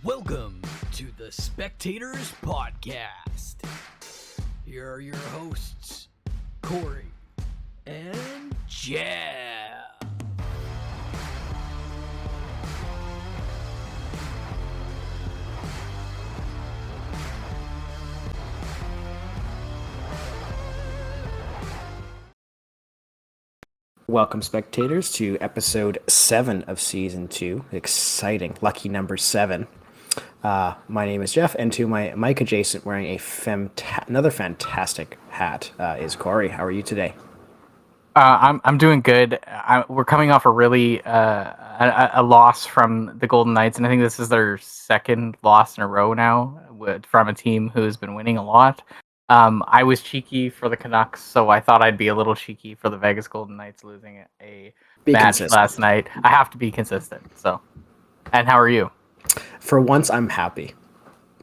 Welcome to the Spectators Podcast. Here are your hosts, Corey and Jeff. Welcome, spectators, to episode 7 of season 2. Exciting, lucky number 7. My name is Jeff, and to my mic adjacent, wearing another fantastic hat, is Corey. How are you today? I'm doing good. We're coming off a really a loss from the Golden Knights, and I think this is their second loss in a row now from a team who's been winning a lot. I was cheeky for the Canucks, so I thought I'd be a little cheeky for the Vegas Golden Knights losing a match last night. I have to be consistent. So, and how are you? For once, I'm happy.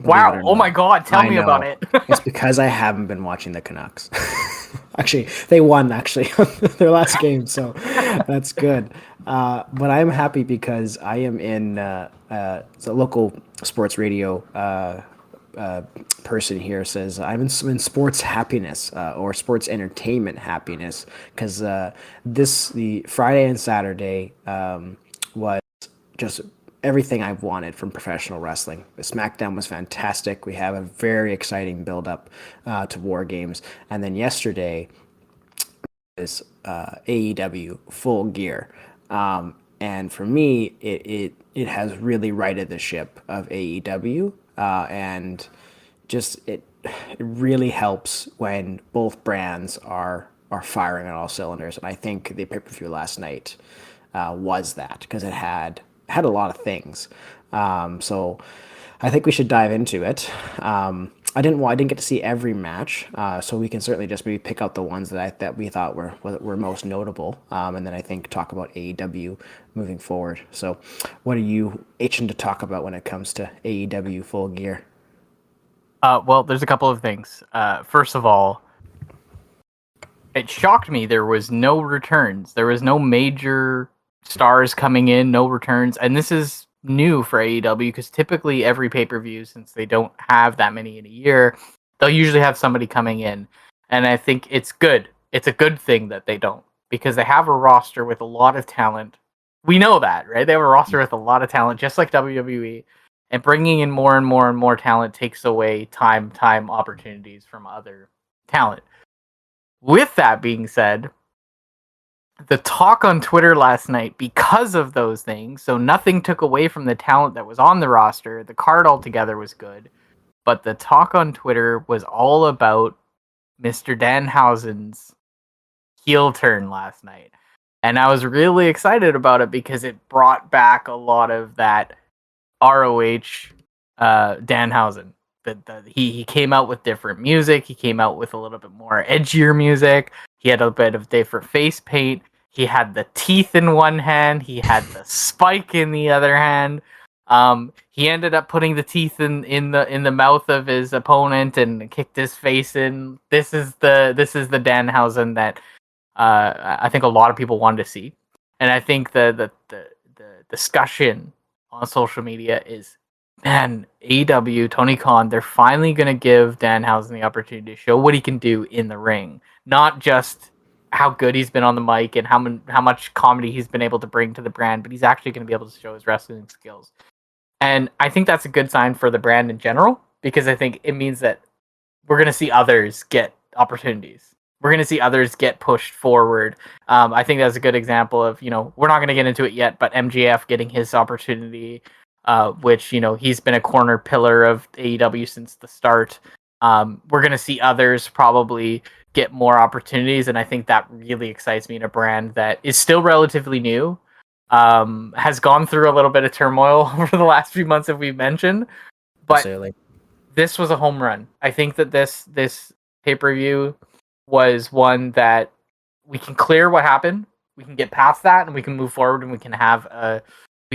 Wow! Oh my God! Tell me about it. It's because I haven't been watching the Canucks. Actually, they won their last game, so that's good. But I'm happy because I am in the local sports radio person here says I'm in sports happiness or sports entertainment happiness because the Friday and Saturday was just everything I've wanted from professional wrestling. The SmackDown was fantastic. We have a very exciting build up to War Games, and then yesterday is AEW Full Gear. And for me, it has really righted the ship of AEW, and just it really helps when both brands are firing on all cylinders. And I think the pay-per-view last night was that because it had a lot of things. So I think we should dive into it. I didn't get to see every match, so we can certainly just maybe pick out the ones that we thought were most notable, and then I think talk about AEW moving forward. So, what are you itching to talk about when it comes to AEW Full Gear? Well, there's a couple of things. First of all, it shocked me there was no returns. There was no major stars coming in, no returns, and this is new for AEW because typically every pay-per-view, since they don't have that many in a year, they'll usually have somebody coming in, and I think it's good. It's a good thing that they don't, because they have a roster with a lot of talent. We know that, right? They have a roster with a lot of talent, just like WWE, and bringing in more and more and more talent takes away time opportunities from other talent. With that being said, the talk on Twitter last night, because of those things, so nothing took away from the talent that was on the roster. The card altogether was good, but the talk on Twitter was all about Mr. Danhausen's heel turn last night. And I was really excited about it because it brought back a lot of that ROH Danhausen. He came out with different music. He came out with a little bit more edgier music. He had a bit of different face paint. He had the teeth in one hand. He had the spike in the other hand. He ended up putting the teeth in the mouth of his opponent and kicked his face in. This is the Danhausen that I think a lot of people wanted to see, and I think the discussion on social media is, man, AEW, Tony Khan, they're finally going to give Danhausen the opportunity to show what he can do in the ring, not just how good he's been on the mic and how much comedy he's been able to bring to the brand, but he's actually going to be able to show his wrestling skills. And I think that's a good sign for the brand in general, because I think it means that we're going to see others get opportunities. We're going to see others get pushed forward. I think that's a good example of, we're not going to get into it yet, but MJF getting his opportunity, which, he's been a corner pillar of AEW since the start. We're going to see others probably get more opportunities, and I think that really excites me in a brand that is still relatively new, has gone through a little bit of turmoil over the last few months, as we've mentioned, but Absolutely. This was a home run. I think that this pay-per-view was one that we can clear what happened, we can get past that, and we can move forward, and we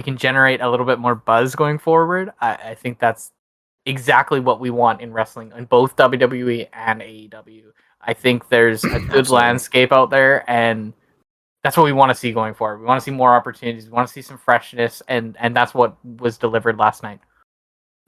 can generate a little bit more buzz going forward. I think that's exactly what we want in wrestling in both WWE and AEW. I think there's a good landscape out there, and that's what we want to see going forward. We want to see more opportunities. We want to see some freshness, and that's what was delivered last night.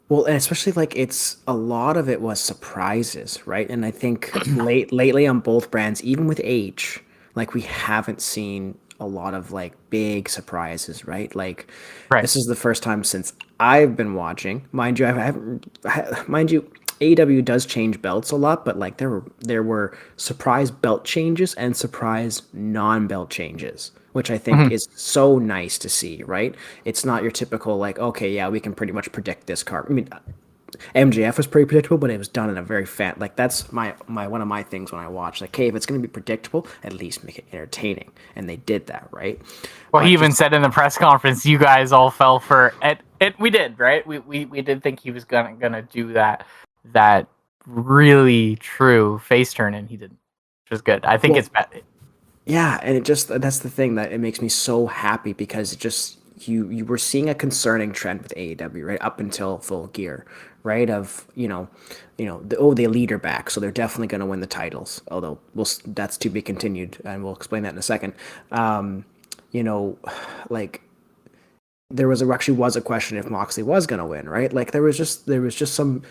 Well, and especially like it's a lot of it was surprises, right? And I think lately on both brands, even with H, like we haven't seen a lot of like big surprises, right? Like Right. this is the first time since I've been watching. Mind you, I haven't mind you, AEW does change belts a lot, but like there were surprise belt changes and surprise non-belt changes, which I think Mhm. is so nice to see, right? It's not your typical like, okay, yeah, we can pretty much predict this card. I mean, MJF was pretty predictable, but it was done in a very like that's my one of my things when I watch. Like, hey, if it's going to be predictable, at least make it entertaining, and they did that, right? Well, he But even just said in the press conference, "You guys all fell for it." We did, right? We did think he was gonna do that really true face turn, and he didn't, which was good. I think well, it's bad. yeah, and it just that's the thing that it makes me so happy because it just you were seeing a concerning trend with AEW right up until Full Gear, right? Of they lead her back, so they're definitely going to win the titles. Although that's to be continued, and we'll explain that in a second. Um, you know, like actually was a question if Moxley was going to win, right? Like there was just some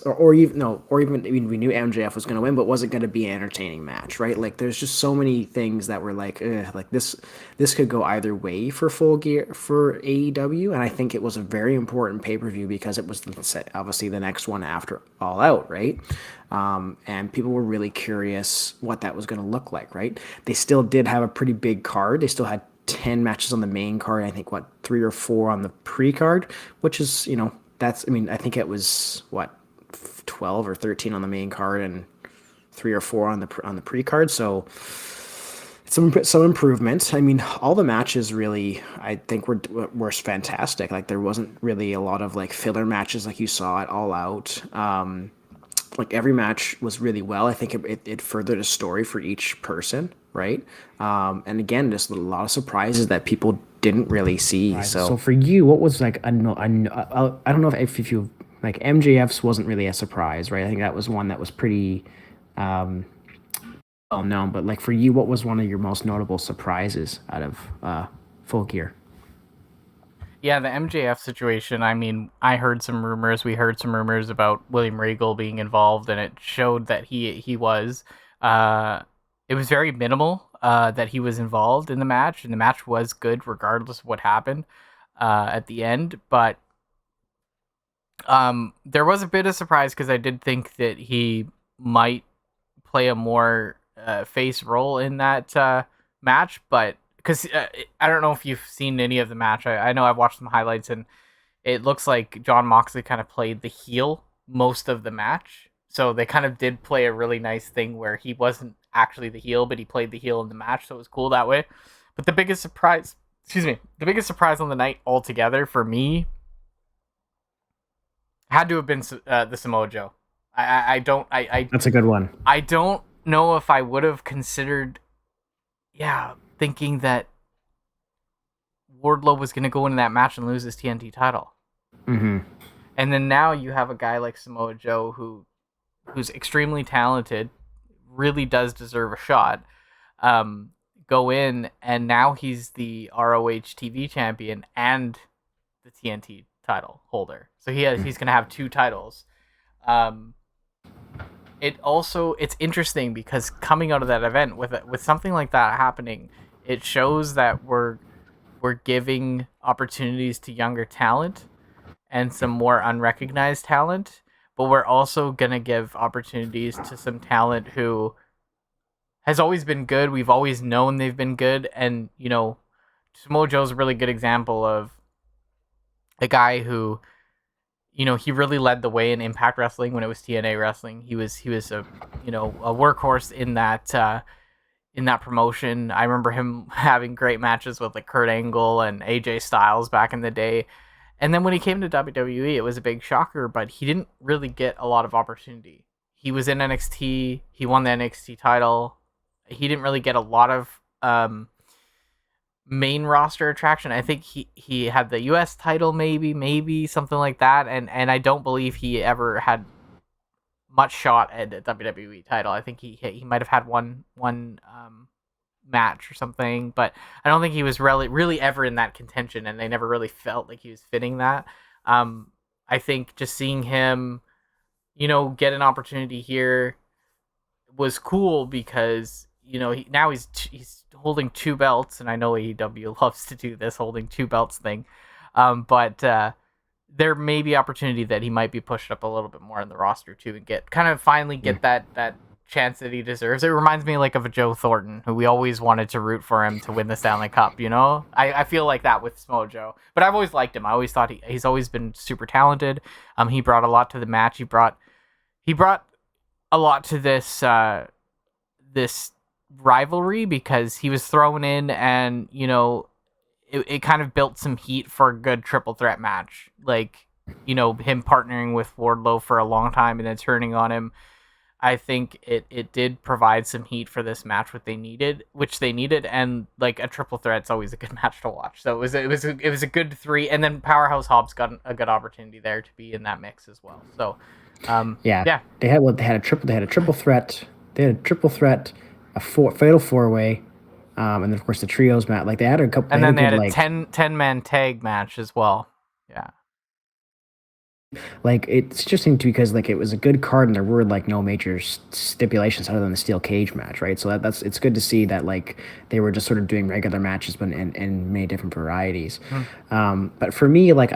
or even no or even I mean, we knew MJF was going to win, but was it going to be an entertaining match, right? Like there's just so many things that were like this could go either way for Full Gear for AEW, and I think it was a very important pay per view because it was obviously the next one after All Out, right? And people were really curious what that was going to look like, right? They still did have a pretty big card. They still had 10 matches on the main card. I think, what, 3 or 4 on the pre card, which is, I mean, I think it was, what, 12 or 13 on the main card and 3 or 4 on the pre card. So, some improvement. I mean, all the matches really, I think were fantastic. Like there wasn't really a lot of like filler matches like you saw at All Out. Like every match was really well. I think it furthered a story for each person, right? And again, just a lot of surprises that people didn't really see. So for you, what was like I don't know if you like MJF's wasn't really a surprise, right? I think that was one that was pretty well known. But like for you, what was one of your most notable surprises out of Full Gear? Yeah, the MJF situation. I mean, I heard some rumors. We heard some rumors about William Regal being involved, and it showed that he was. Uh, it was very minimal that he was involved in the match, and the match was good regardless of what happened at the end. But there was a bit of surprise because I did think that he might play a more face role in that match, but because I don't know if you've seen any of the match. I know I've watched some highlights, and it looks like John Moxley kind of played the heel most of the match. So they kind of did play a really nice thing where he wasn't actually the heel, but he played the heel in the match, so it was cool that way. But the biggest surprise on the night altogether for me had to have been the Samoa Joe. I don't That's a good one. I don't know if I would have considered, thinking that Wardlow was going to go into that match and lose his TNT title. Mm-hmm. And then now you have a guy like Samoa Joe who's extremely talented, really does deserve a shot. Go in, and now he's the ROH TV champion and the TNT title holder. So he's going to have 2 titles. Um, it's interesting because coming out of that event with something like that happening, it shows that we're giving opportunities to younger talent and some more unrecognized talent, but we're also gonna give opportunities to some talent who has always been good. We've always known they've been good, and Samoa Joe's a really good example of a guy who he really led the way in Impact Wrestling when it was TNA Wrestling. He was a workhorse in that promotion. I remember him having great matches with like Kurt Angle and AJ Styles back in the day. And then when he came to WWE, it was a big shocker, but he didn't really get a lot of opportunity. He was in NXT. He won the NXT title. He didn't really get a lot of main roster attraction. I think he had the US title, maybe something like that, and I don't believe he ever had much shot at the WWE title. I think he might have had one match or something, but I don't think he was really ever in that contention, and they never really felt like he was fitting that. I think just seeing him, get an opportunity here was cool because now he's holding two belts, and I know AEW loves to do this holding two belts thing, but there may be opportunity that he might be pushed up a little bit more in the roster too, and finally get that chance that he deserves. It reminds me like of a Joe Thornton, who we always wanted to root for him to win the Stanley Cup. I feel like that with Samoa Joe, but I've always liked him. I always thought he's always been super talented. He brought a lot to the match. He brought a lot to this rivalry because he was thrown in, and it kind of built some heat for a good triple threat match. Like, him partnering with Wardlow for a long time and then turning on him. I think it did provide some heat for this match, which they needed, and like a triple threat's always a good match to watch. So it was a good three, and then Powerhouse Hobbs got a good opportunity there to be in that mix as well. So yeah, they had a triple threat, a fatal four way, and then of course the trios match. Like they had a couple, and then they had a 10-man tag match as well. Yeah. Like it's interesting too because like it was a good card and there were like no major stipulations other than the steel cage match, right? So it's good to see that like they were just sort of doing regular matches, but in many different varieties. But for me, like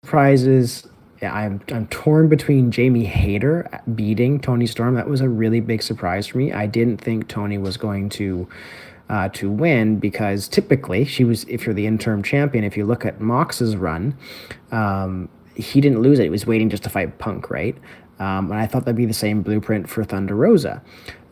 surprises. Yeah, I'm torn between Jamie Hayter beating Tony Storm. That was a really big surprise for me. I didn't think Tony was going to win because typically if you're the interim champion, if you look at Mox's run, he didn't lose it. He was waiting just to fight Punk, right? And I thought that'd be the same blueprint for Thunder Rosa.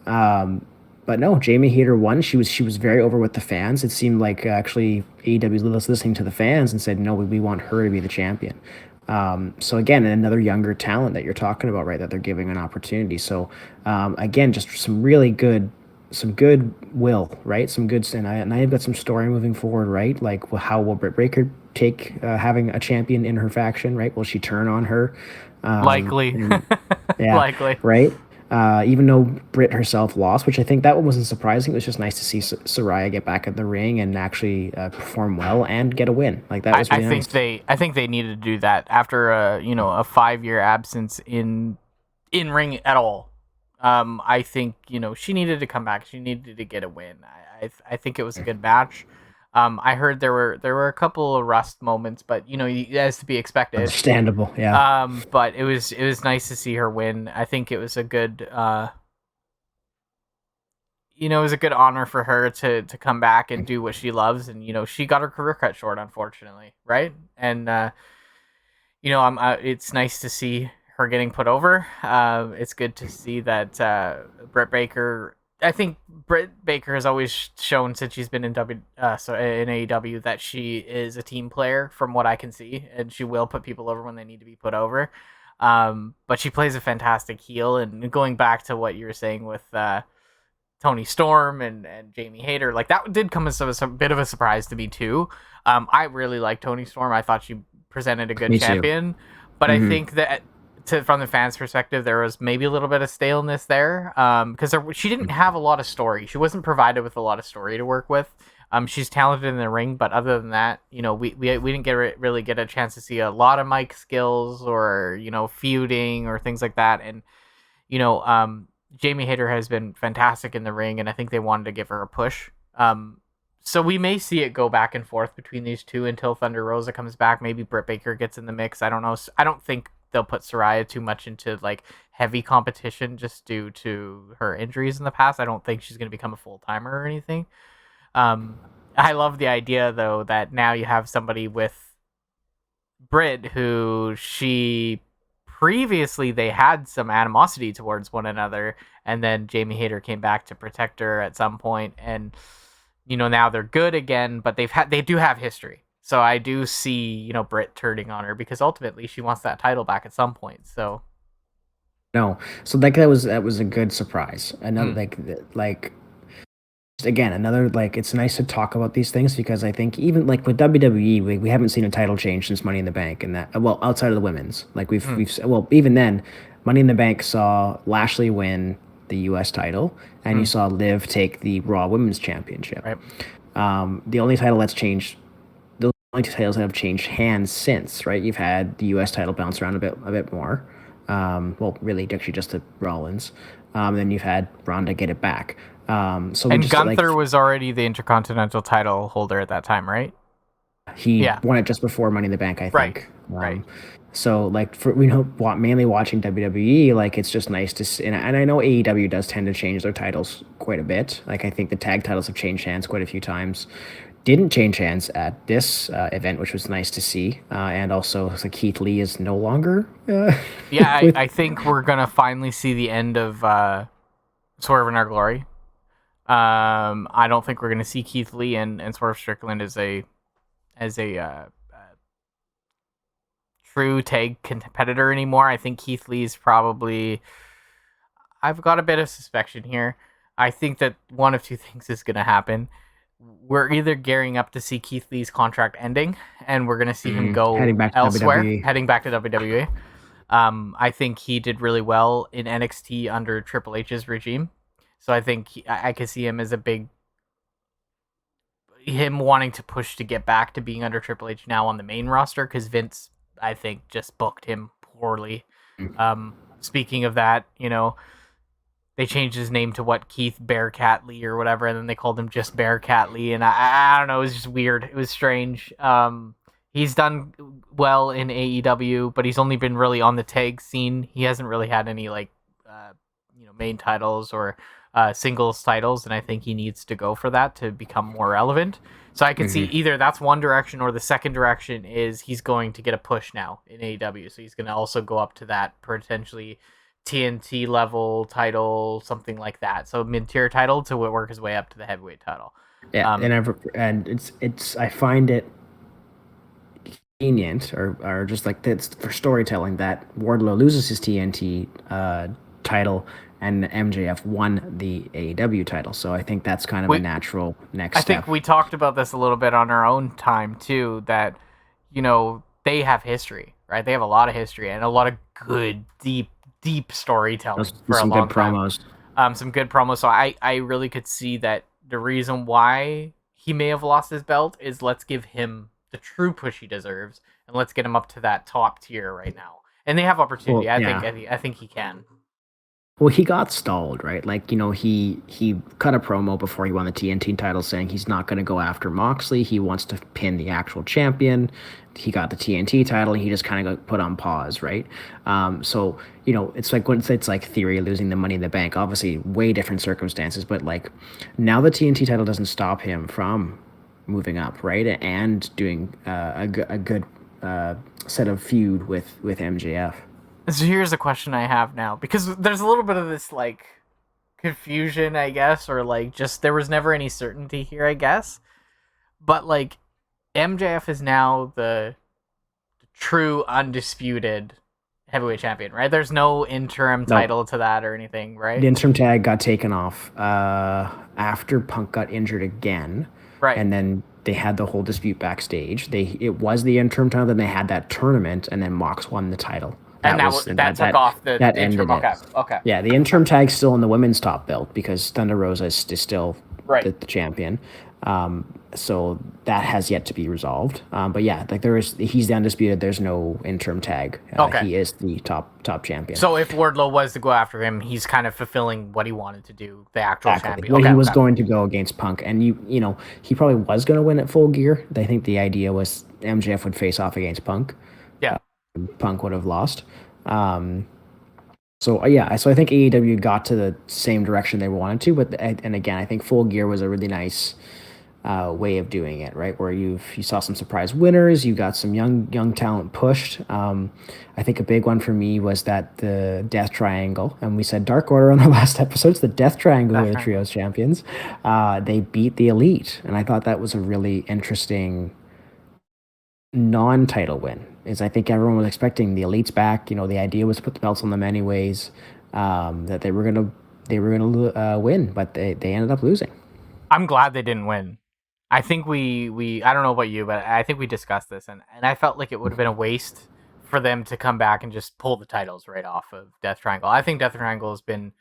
But no, Jamie Hayter won. She was very over with the fans. It seemed like actually AEW was listening to the fans and said, no, we want her to be the champion. So again, another younger talent that you're talking about, right? That they're giving an opportunity. So again, just some good will, right? Some good, and I've got some story moving forward, right? Like how will Britt Baker take having a champion in her faction, right? Will she turn on her? Likely. Yeah, likely. Right? Even though Britt herself lost, which I think that one wasn't surprising. It was just nice to see Saraya get back in the ring and actually perform well and get a win. Like that was really nice. I think they needed to do that after a 5-year absence in ring at all. I think she needed to come back. She needed to get a win. I think it was a good match. I heard there were a couple of rust moments, but as to be expected. Understandable, yeah. But it was nice to see her win. I think it was a good it was a good honor for her to come back and do what she loves, and she got her career cut short, unfortunately, right? And it's nice to see her getting put over. It's good to see that Britt Baker. I think Britt Baker has always shown since she's been in in AEW that she is a team player, from what I can see, and she will put people over when they need to be put over. But she plays a fantastic heel, and going back to what you were saying with Tony Storm and Jamie Hayter, like that did come as a bit of a surprise to me too. I really like Tony Storm. I thought she presented a good champion, but I think that from the fans' perspective, there was maybe a little bit of staleness there because she didn't have a lot of story. She wasn't provided with a lot of story to work with. She's talented in the ring, but other than that, we didn't really get a chance to see a lot of mic skills or feuding or things like that. And Jamie Hayter has been fantastic in the ring, and I think they wanted to give her a push. So we may see it go back and forth between these two until Thunder Rosa comes back. Maybe Britt Baker gets in the mix. I don't know. I don't think they'll put Saraya too much into like heavy competition just due to her injuries in the past. I don't think she's going to become a full-timer or anything. I love the idea though that now you have somebody with Britt who she previously they had some animosity towards one another, and then Jamie Hayter came back to protect her at some point, and now they're good again, but they do have history. So I do see, Britt turning on her because ultimately she wants that title back at some point. So no, so that was a good surprise. Another like again, another like it's nice to talk about these things because I think even like with WWE, we haven't seen a title change since Money in the Bank, and that outside of the women's, like we've even then, Money in the Bank saw Lashley win the U.S. title, and you saw Liv take the Raw Women's Championship. Right. The only title that's changed. only two titles that have changed hands since, right? You've had the U.S. title bounce around a bit more. Well, really, actually, just to Rollins. Then you've had Ronda get it back. So we And just Gunther was already the Intercontinental title holder at that time, right? he Yeah. won it just before Money in the Bank, I Right. think. Right. So like for mainly watching WWE, like it's just nice to see, and I know AEW does tend to change their titles quite a bit. Like I think the tag titles have changed hands quite a few times. Didn't change hands at this event, which was nice to see. And also, so Keith Lee is no longer Yeah, with. I think we're gonna finally see the end of Swerve in Our Glory. I don't think we're gonna see Keith Lee and Swerve Strickland as a true tag competitor anymore. I think Keith Lee's probably. I've got a bit of suspicion here. I think that one of two things is gonna happen. We're either gearing up to see Keith Lee's contract ending, and we're gonna see him Heading go back to elsewhere, WWE. heading back to WWE. I think he did really well in NXT under Triple H's regime. So I think I could see him as him wanting to push to get back to being under Triple H now on the main roster because Vince, I think, just booked him poorly. Speaking of that, they changed his name to Keith Bearcat Lee or whatever, and then they called him just Bearcat Lee, and I don't know, it was just weird. It was strange. He's done well in AEW, but he's only been really on the tag scene. He hasn't really had any main titles or singles titles, and I think he needs to go for that to become more relevant. So I could see either that's one direction, or the second direction is he's going to get a push now in AEW. So he's going to also go up to that potentially TNT level title, something like that. So mid-tier title to work his way up to the heavyweight title. Yeah, and it's I find it convenient or just like that's for storytelling that Wardlow loses his TNT title and MJF won the AEW title. So I think that's kind of a natural next step. I think we talked about this a little bit on our own time too, that they have history, right? They have a lot of history and a lot of good deep storytelling for some a long good time. promos. Some good promos. So I really could see that the reason why he may have lost his belt is let's give him the true push he deserves and let's get him up to that top tier right now. And they have opportunity. Well, I think he can. Well, he got stalled, right? Like, he cut a promo before he won the TNT title saying he's not going to go after Moxley. He wants to pin the actual champion. He got the TNT title and he just kind of got put on pause, right? So, it's like when it's like Theory losing the Money in the Bank, obviously way different circumstances, but like now the TNT title doesn't stop him from moving up, right? And doing a good set of feud with MJF. So here's a question I have now, because there's a little bit of this like confusion, I guess, or like just there was never any certainty here, I guess. But like MJF is now the true undisputed heavyweight champion, right? There's no interim title to that or anything, right? The interim tag got taken off after Punk got injured again. Right. And then they had the whole dispute backstage. It was the interim title, then they had that tournament, and then Mox won the title. That took off the interim. Okay. Yeah, the interim tag's still in the women's top belt because Thunder Rosa is still the champion. So that has yet to be resolved. But yeah, like he's the undisputed. There's no interim tag. He is the top champion. So if Wardlow was to go after him, he's kind of fulfilling what he wanted to do, the actual champion. Well, he was going to go against Punk, and he probably was going to win at Full Gear. I think the idea was MJF would face off against Punk. Yeah. Punk would have lost. So I think AEW got to the same direction they wanted to, but again, I think Full Gear was a really nice way of doing it, right? Where you saw some surprise winners, you got some young talent pushed. I think a big one for me was that the Death Triangle, and we said Dark Order on the last episodes, the Death Triangle were the trios champions. They beat the Elite, and I thought that was a really interesting non-title win. I think everyone was expecting the Elite's back. The idea was to put the belts on them anyways. That they were gonna win, but they ended up losing. I'm glad they didn't win. I think we I don't know about you, but I think we discussed this, and I felt like it would have been a waste for them to come back and just pull the titles right off of Death Triangle. I think Death Triangle has been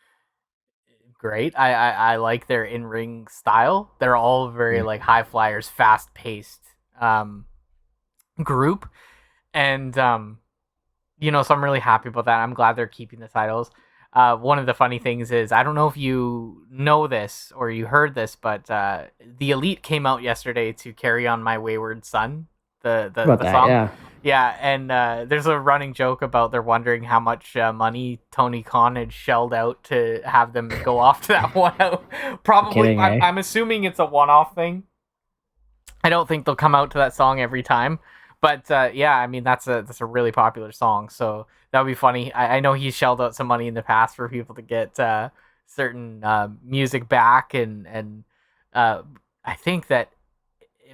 great. I like their in-ring style. They're all very like high flyers, fast paced. group, and so I'm really happy about that. I'm glad they're keeping the titles. One of the funny things is, I don't know if you know this or you heard this, but the Elite came out yesterday to Carry On My Wayward Son, About the that, song. yeah. Yeah, and there's a running joke about they're wondering how much money Tony Khan had shelled out to have them go off to that one out. Probably, Kidding, eh? I'm assuming it's a one-off thing. I don't think they'll come out to that song every time, but yeah, I mean that's a really popular song, so that would be funny. I know he's shelled out some money in the past for people to get certain music back, and uh, I think that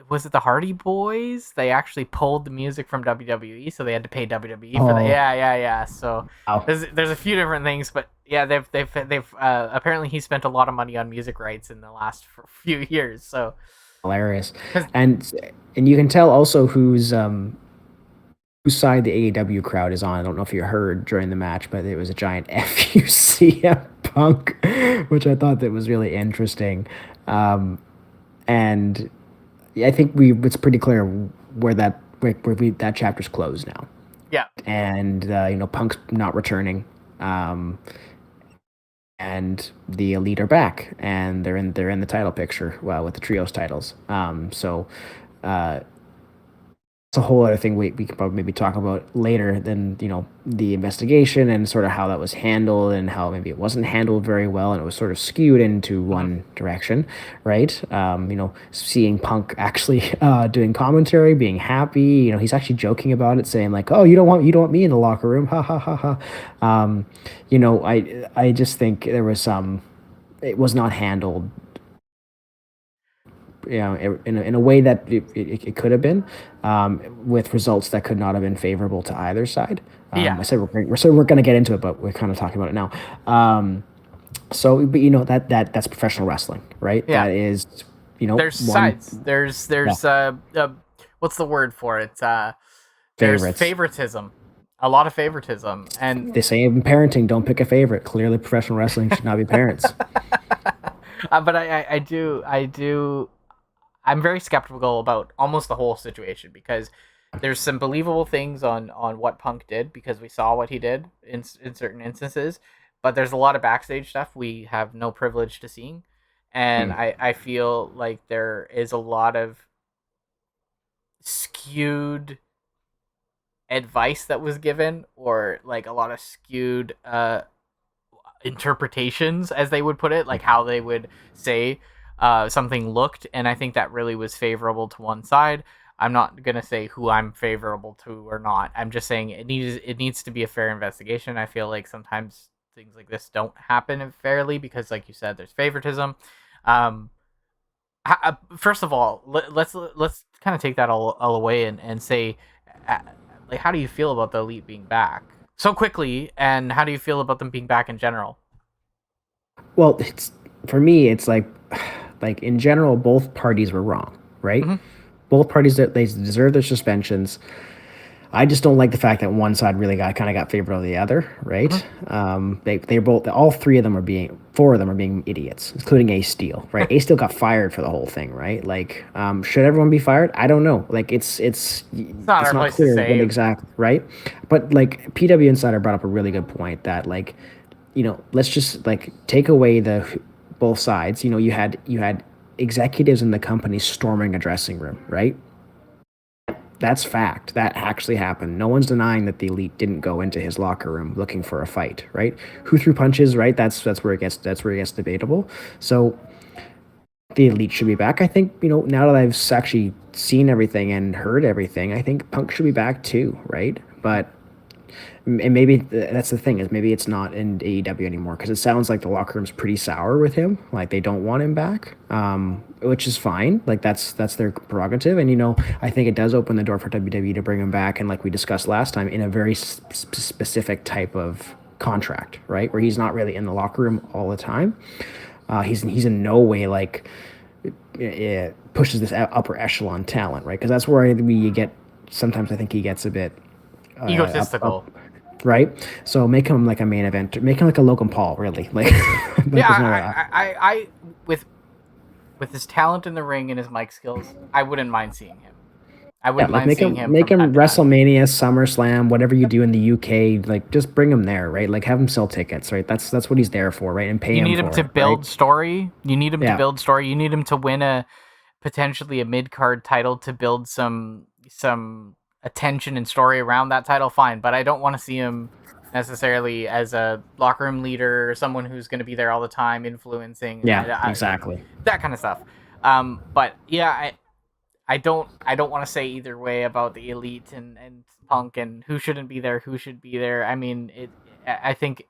was it the Hardy Boys? They actually pulled the music from WWE, so they had to pay WWE for that. Oh, Yeah. So wow. there's a few different things, but yeah, they've apparently he spent a lot of money on music rights in the last few years. So Hilarious. 'cause- And you can tell also whose side the AEW crowd is on. I don't know if you heard during the match, but it was a giant FUCM Punk, which I thought that was really interesting. And I think it's pretty clear that chapter's closed now. yeah. And Punk's not returning. Um, and the Elite are back, and they're in the title picture, well, with the trios titles. So uh, it's a whole other thing we can probably maybe talk about later than the investigation and sort of how that was handled and how maybe it wasn't handled very well and it was sort of skewed into one direction, right? Seeing Punk actually doing commentary, being happy, he's actually joking about it, saying like, "Oh, you don't want me in the locker room, ha ha ha ha." I just think there was it was not handled in a way that it could have been, with results that could not have been favorable to either side. Yeah. I said we're going to get into it, but we're kind of talking about it now. But that's professional wrestling, right? Yeah. That is, There's sides. There's what's the word for it? There's favorites. favoritism. A lot of favoritism. And They say in parenting, don't pick a favorite. Clearly, professional wrestling should not be parents. but I do I'm very skeptical about almost the whole situation, because there's some believable things on what Punk did, because we saw what he did in certain instances, but there's a lot of backstage stuff we have no privilege to seeing, and I feel like there is a lot of skewed advice that was given, or like a lot of skewed interpretations, as they would put it, like how they would say something looked, and I think that really was favorable to one side. I'm not gonna say who I'm favorable to or not. I'm just saying it needs to be a fair investigation. I feel like sometimes things like this don't happen fairly because, like you said, there's favoritism. First of all, let's kind of take that all away and say, like, how do you feel about the Elite being back so quickly, and how do you feel about them being back in general? Well, for me, it's like in general, both parties were wrong, right? Mm-hmm. Both parties, that they deserve their suspensions. I just don't like the fact that one side really got favored over the other, right? Mm-hmm. They're both, all four of them are being idiots, including Ace Steel, right? Ace Steel got fired for the whole thing, right? Like, should everyone be fired? I don't know. Like, it's not our place to clear say. what exactly, right? But like PW Insider brought up a really good point that, like, let's just like take away both sides. You had executives in the company storming a dressing room, right? That's fact. That actually happened. No one's denying that the Elite didn't go into his locker room looking for a fight, right? Who threw punches, right? That's where it gets debatable. So the Elite should be back. I think, now that I've actually seen everything and heard everything, I think Punk should be back too, right? But and maybe that's the thing, is maybe it's not in AEW anymore, because it sounds like the locker room's pretty sour with him. Like, they don't want him back, which is fine. Like, that's their prerogative. And I think it does open the door for WWE to bring him back, and like we discussed last time, in a very specific type of contract, right, where he's not really in the locker room all the time. He's in no way like it pushes this upper echelon talent, right? Because that's where you get, sometimes I think he gets a bit Egotistical. Right, so make him like a main event, make him like a Logan Paul, really. Like, Yeah, I with his talent in the ring and his mic skills, I wouldn't mind seeing him. I Yeah, wouldn't like mind seeing him make from him time to time. WrestleMania, SummerSlam, whatever you do in the UK, like just bring him there, right? Like have him sell tickets, right? That's what he's there for, right? And pay You him need him for to it, right? build story. You need him to Yeah. build story. You need him to win a potentially a mid card title to build some attention and story around that title. Fine, but I don't want to see him necessarily as a locker room leader or someone who's going to be there all the time, influencing Yeah, exactly. that kind of stuff. But yeah, I don't want to say either way about the Elite and Punk and who shouldn't be there, who should be there. I mean, I think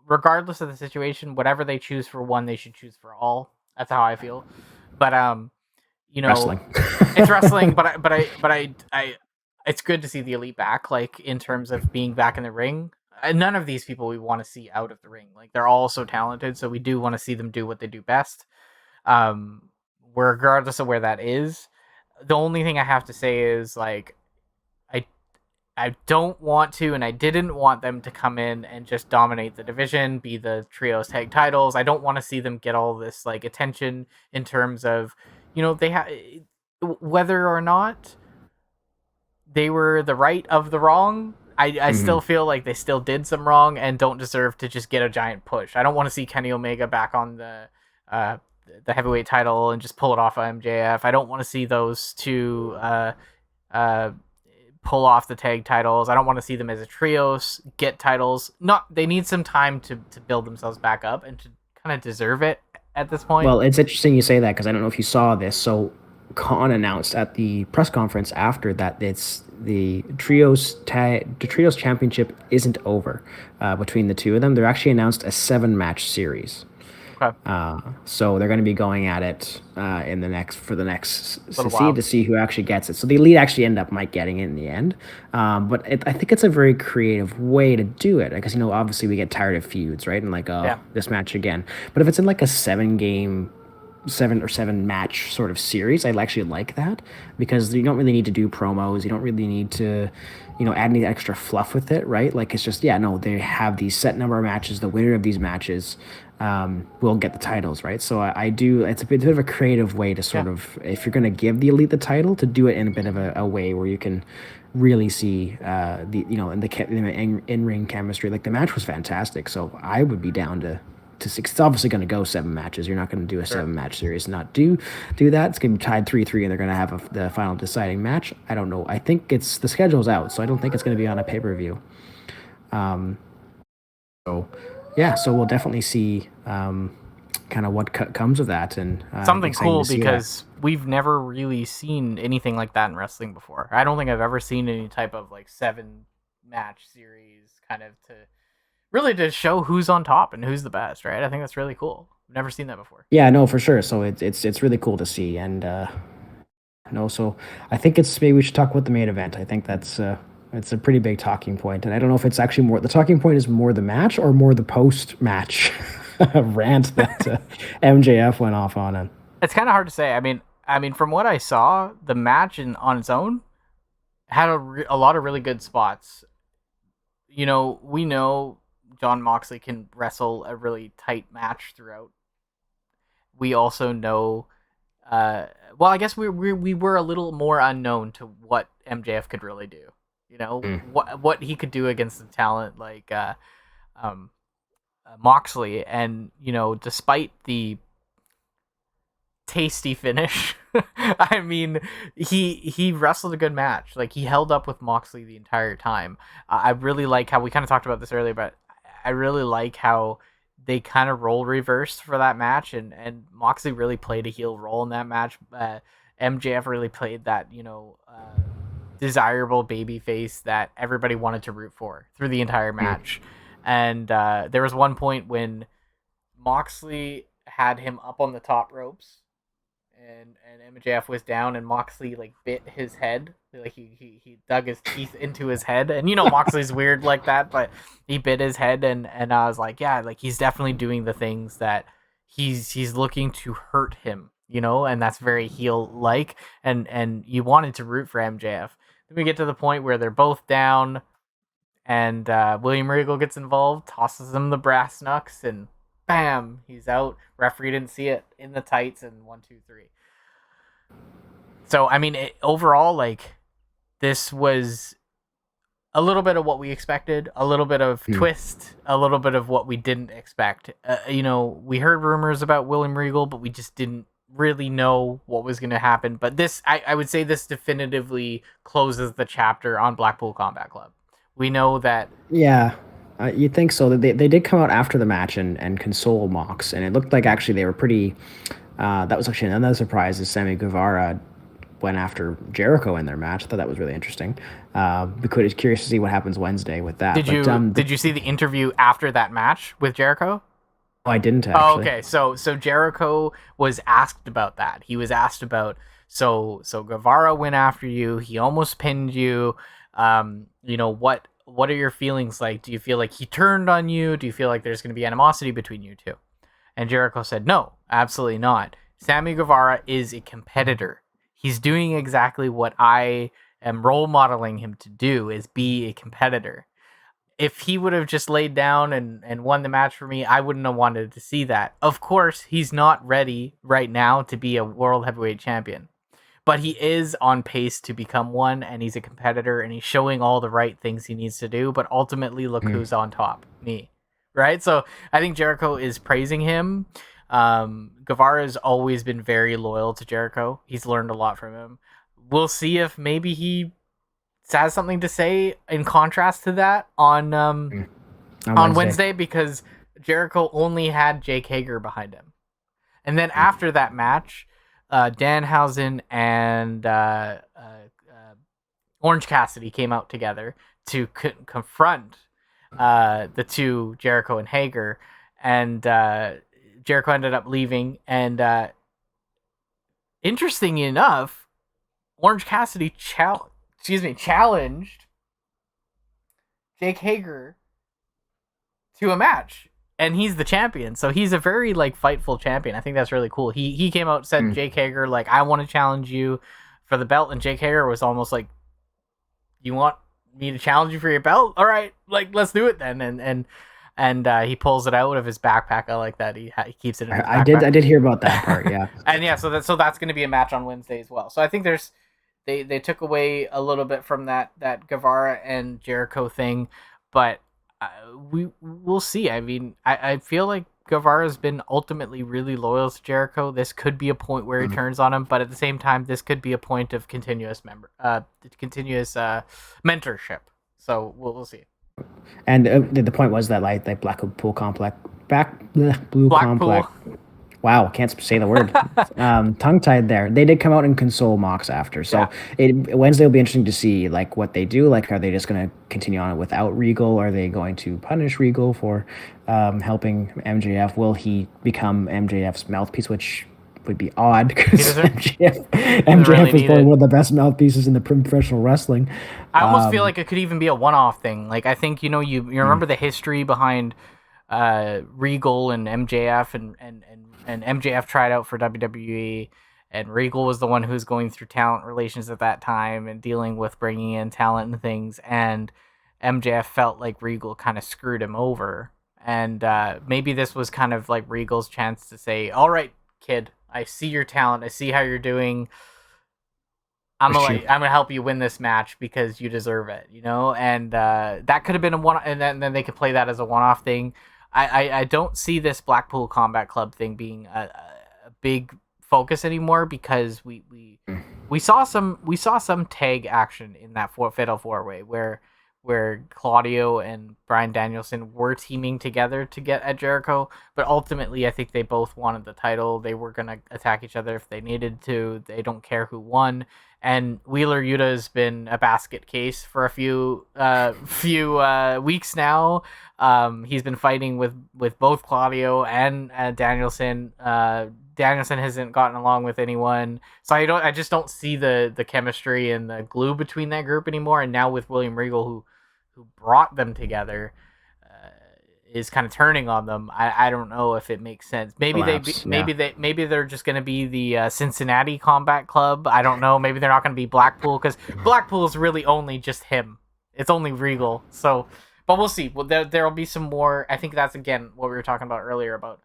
regardless of the situation, whatever they choose for one, they should choose for all. That's how I feel. But you know, Wrestling. it's wrestling. But it's good to see the Elite back. Like in terms of being back in the ring. None of these people we want to see out of the ring. Like they're all so talented, so we do want to see them do what they do best. Um, regardless of where that is. The only thing I have to say is like I I don't want to, and I didn't want them to come in and just dominate the division, be the trios tag titles. I don't want to see them get all this like attention in terms of, they have whether or not they were the right of the wrong. I Mhm. still feel like they still did some wrong and don't deserve to just get a giant push. I don't want to see Kenny Omega back on uh, the heavyweight title and just pull it off of MJF. I don't want to see those two uh, pull off the tag titles. I don't want to see them as a trios get titles. Not they need some time to build themselves back up and to kind of deserve it at this point. Well, it's interesting you say that because I don't know if you saw this. So Khan announced at the press conference after that it's the trios championship isn't over between the two of them. They're actually announced a 7-match series. Okay. So they're going to be going at it in the next Little while. to see who actually gets it. So the Elite actually might getting it in the end. But I think it's a very creative way to do it because obviously we get tired of feuds, right? And like Yeah. this match again. But if it's in like a 7 match sort of series, I actually like that because you don't really need to do promos. You don't really need to, add any extra fluff with it, right? Like it's just, they have these set number of matches. The winner of these matches will get the titles, right? So I do, it's a bit of a creative way to sort of, if you're going to give the Elite the title, to do it in a bit of a way where you can really see in ring chemistry. Like the match was fantastic. So I would be down to it's obviously going to go 7 matches. You're not going to do a 7-match series and not do that. It's going to be tied 3-3, and they're going to have the final deciding match. I don't know. I think the schedule's out, so I don't think it's going to be on a pay-per-view. So we'll definitely see kind of what comes of that, and Something exciting cool to see because we've never really seen anything like that in wrestling before. I don't think I've ever seen any type of like 7-match series kind of to show who's on top and who's the best, right? I think that's really cool. I've never seen that before. Yeah, no, for sure. So it's really cool to see, and so I think maybe we should talk about the main event. I think that's it's a pretty big talking point, and I don't know if it's actually more the talking point is more the match or more the post match rant that MJF went off on. It's kind of hard to say. I mean, from what I saw, the match on its own had a lot of really good spots. We know Jon Moxley can wrestle a really tight match throughout. We also know, well, I guess we were a little more unknown to what MJF could really do. What he could do against the talent like Moxley, and despite the tasty finish, I mean, he wrestled a good match. Like he held up with Moxley the entire time. I really like how we kind of talked about this earlier, but I really like how they kind of role reversed for that match, and Moxley really played a heel role in that match. MJF really played that desirable baby face that everybody wanted to root for through the entire match. And there was one point when Moxley had him up on the top ropes, and MJF was down, and Moxley like bit his head, like he dug his teeth into his head, and Moxley's weird like that, but he bit his head, and I was like, yeah, like he's definitely doing the things that he's looking to hurt him, and that's very heel like, and you wanted to root for MJF. Then we get to the point where they're both down, and William Regal gets involved, tosses him the brass knucks, and bam, he's out. Referee didn't see it in the tights, and 1, 2, 3. So I mean, overall, like this was a little bit of what we expected, a little bit of twist, a little bit of what we didn't expect. We heard rumors about William Regal, but we just didn't really know what was going to happen. But this, I would say this definitively closes the chapter on Blackpool Combat Club. We know that... Yeah, you'd think so. They did come out after the match and console Mox, and it looked like actually they were pretty... that was actually another surprise, is Sammy Guevara went after Jericho in their match. I thought that was really interesting. Because curious to see what happens Wednesday with that. Did you see the interview after that match with Jericho? Oh, I didn't actually. Oh, okay. So Jericho was asked about that. He was asked about so Guevara went after you. He almost pinned you. What are your feelings like? Do you feel like he turned on you? Do you feel like there's going to be animosity between you two? And Jericho said, no, absolutely not. Sammy Guevara is a competitor. He's doing exactly what I am role modeling him to do, is be a competitor. If he would have just laid down and won the match for me, I wouldn't have wanted to see that. Of course, he's not ready right now to be a world heavyweight champion, but he is on pace to become one, and he's a competitor, and he's showing all the right things he needs to do. But ultimately, look who's on top, me. Right? So I think Jericho is praising him. Guevara has always been very loyal to Jericho. He's learned a lot from him. We'll see if maybe he has something to say in contrast to that on Wednesday, because Jericho only had Jake Hager behind him. And then after that match, Danhausen and Orange Cassidy came out together to confront the two, Jericho and Hager, and Jericho ended up leaving. And interesting enough, Orange Cassidy challenged Jake Hager to a match, and he's the champion. So he's a very fightful champion. I think that's really cool. He came out and said, Jake Hager, I want to challenge you for the belt, and Jake Hager was almost like, you want me to challenge you for your belt? All right, let's do it then. And he pulls it out of his backpack. I like that. He keeps it in his backpack. I did hear about that part, yeah. And yeah, so that's going to be a match on Wednesday as well. So I think they took away a little bit from that Guevara and Jericho thing, but we'll see. I mean, I feel like Guevara's been ultimately really loyal to Jericho. This could be a point where he turns on him, but at the same time, this could be a point of continuous mentorship. So we'll see. And the point was that Blackpool Complex, Blue Complex. Wow, can't say the word. Tongue-tied there. They did come out and console Mox after. So Wednesday will be interesting to see what they do. Are they just going to continue on it without Regal? Are they going to punish Regal for helping MJF? Will he become MJF's mouthpiece, which would be odd because MJF really is probably one of the best mouthpieces in the professional wrestling. I almost feel like it could even be a one-off thing. I think, you remember the history behind Regal and MJF, and MJF tried out for WWE, and Regal was the one who was going through talent relations at that time and dealing with bringing in talent and things, and MJF felt like Regal kind of screwed him over, and maybe this was kind of like Regal's chance to say, all right, kid, I see your talent, I see how you're doing, I'm gonna help you win this match because you deserve it, and that could have been a one, and then they could play that as a one-off thing. I don't see this Blackpool Combat Club thing being a big focus anymore, because we saw some tag action in that fatal four-way where Claudio and Bryan Danielson were teaming together to get at Jericho, but ultimately I think they both wanted the title. They were gonna attack each other if they needed to. They don't care who won. And Wheeler Yuta has been a basket case for a few weeks now. He's been fighting with both Claudio and Danielson. Danielson hasn't gotten along with anyone, so I just don't see the chemistry and the glue between that group anymore. And now with William Regal, who brought them together, is kind of turning on them. I don't know if it makes sense. Maybe maybe they're just going to be the Cincinnati Combat Club. I don't know. Maybe they're not going to be Blackpool, because Blackpool is really only just him. It's only Regal. So, but we'll see. Well, there'll be some more. I think that's again what we were talking about earlier about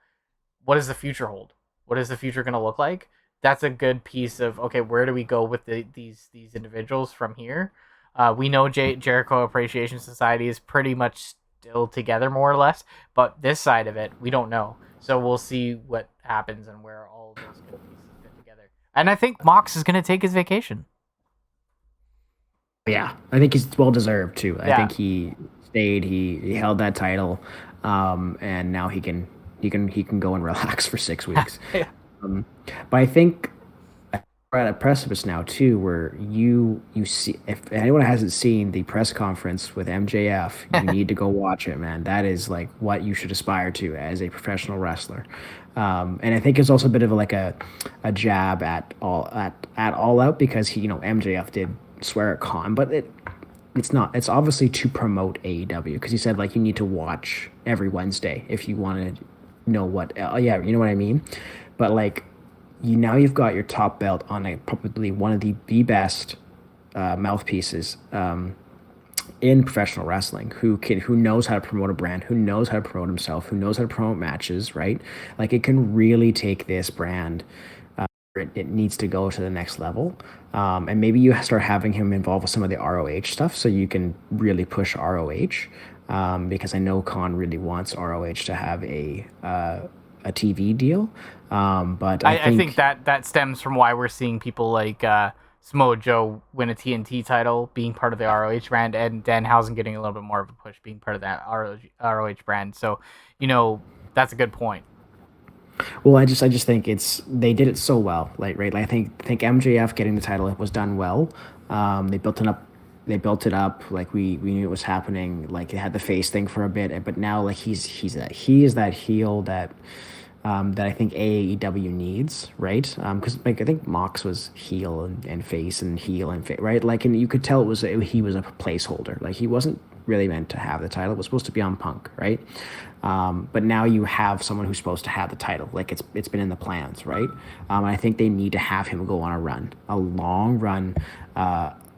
what does the future hold. What is the future going to look like? That's a good piece of, okay, where do we go with these individuals from here? We know Jericho Appreciation Society is pretty much still together, more or less, but this side of it, we don't know. So we'll see what happens and where all of those good pieces fit together. And I think Mox is going to take his vacation. Yeah, I think he's well deserved too. I Yeah. think he stayed. He held that title, and now he can go and relax for 6 weeks. Yeah. But I think we're at a precipice now too, where you see, if anyone hasn't seen the press conference with MJF, you need to go watch it, man. That is like what you should aspire to as a professional wrestler. And I think it's also a bit of a jab at all out because MJF did swear at Khan, but it's not. It's obviously to promote AEW because he said like you need to watch every Wednesday if you want to know what. Yeah, you know what I mean. But like you've got your top belt on probably one of the best mouthpieces in professional wrestling who knows how to promote a brand, who knows how to promote himself, who knows how to promote matches, right? Like it can really take this brand. It needs to go to the next level. And maybe you start having him involved with some of the ROH stuff so you can really push ROH. Because I know Khan really wants ROH to have a TV deal. But I think that stems from why we're seeing people like Samoa Joe win a TNT title, being part of the ROH brand, and Danhausen getting a little bit more of a push, being part of that ROH brand. So, that's a good point. Well, I just think they did it so well, like right. Like, I think MJF getting the title was done well. They built it up. They built it up like we knew it was happening. Like it had the face thing for a bit, but now like he is that heel that I think AEW needs, right? Because like I think Mox was heel and face and heel and face, right? Like, and you could tell he was a placeholder. Like he wasn't really meant to have the title. It was supposed to be on Punk, right? But now you have someone who's supposed to have the title. Like it's been in the plans, right? I think they need to have him go on a long run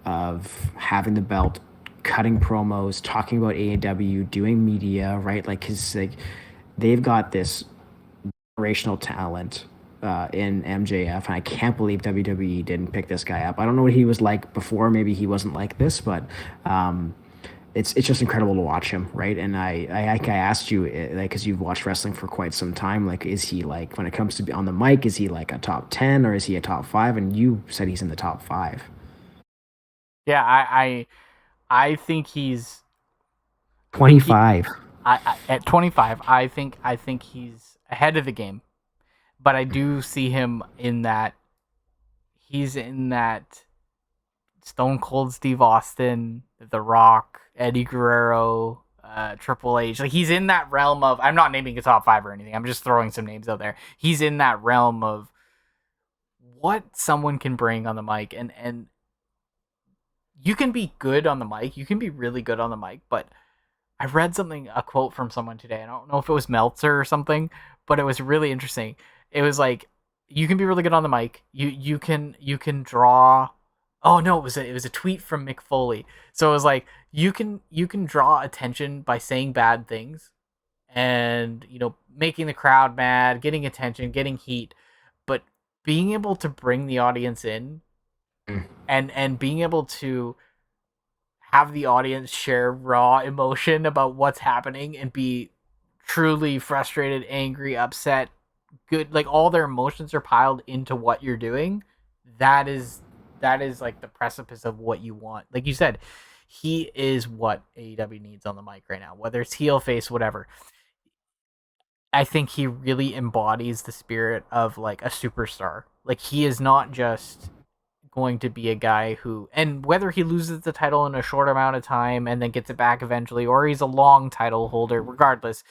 of having the belt, cutting promos, talking about AEW, doing media, right? Like, cause like they've got this generational talent in MJF, and I can't believe WWE didn't pick this guy up. I don't know what he was like before. Maybe he wasn't like this, but it's just incredible to watch him, right? And I asked you, like, because you've watched wrestling for quite some time, like, is he like when it comes to be on the mic, is he like a top 10 or is he a top 5? And you said he's in the top 5. Yeah, I think he's 25. At 25. I think he's ahead of the game, but I do see him in that. He's in that Stone Cold Steve Austin, The Rock, Eddie Guerrero, Triple H. Like he's in that realm of. I'm not naming a top 5 or anything. I'm just throwing some names out there. He's in that realm of what someone can bring on the mic, and you can be good on the mic. You can be really good on the mic, but I read a quote from someone today. I don't know if it was Meltzer or something, but it was really interesting. It was like, you can be really good on the mic. You can draw. Oh no, it was a tweet from Mick Foley. So it was like you can draw attention by saying bad things, and making the crowd mad, getting attention, getting heat, but being able to bring the audience in, and being able to have the audience share raw emotion about what's happening and be truly frustrated, angry, upset, good, like all their emotions are piled into what you're doing. That is like the precipice of what you want. Like you said, he is what AEW needs on the mic right now, whether it's heel, face, whatever. I think he really embodies the spirit of like a superstar. Like he is not just going to be a guy who, and whether he loses the title in a short amount of time and then gets it back eventually, or he's a long title holder, regardless,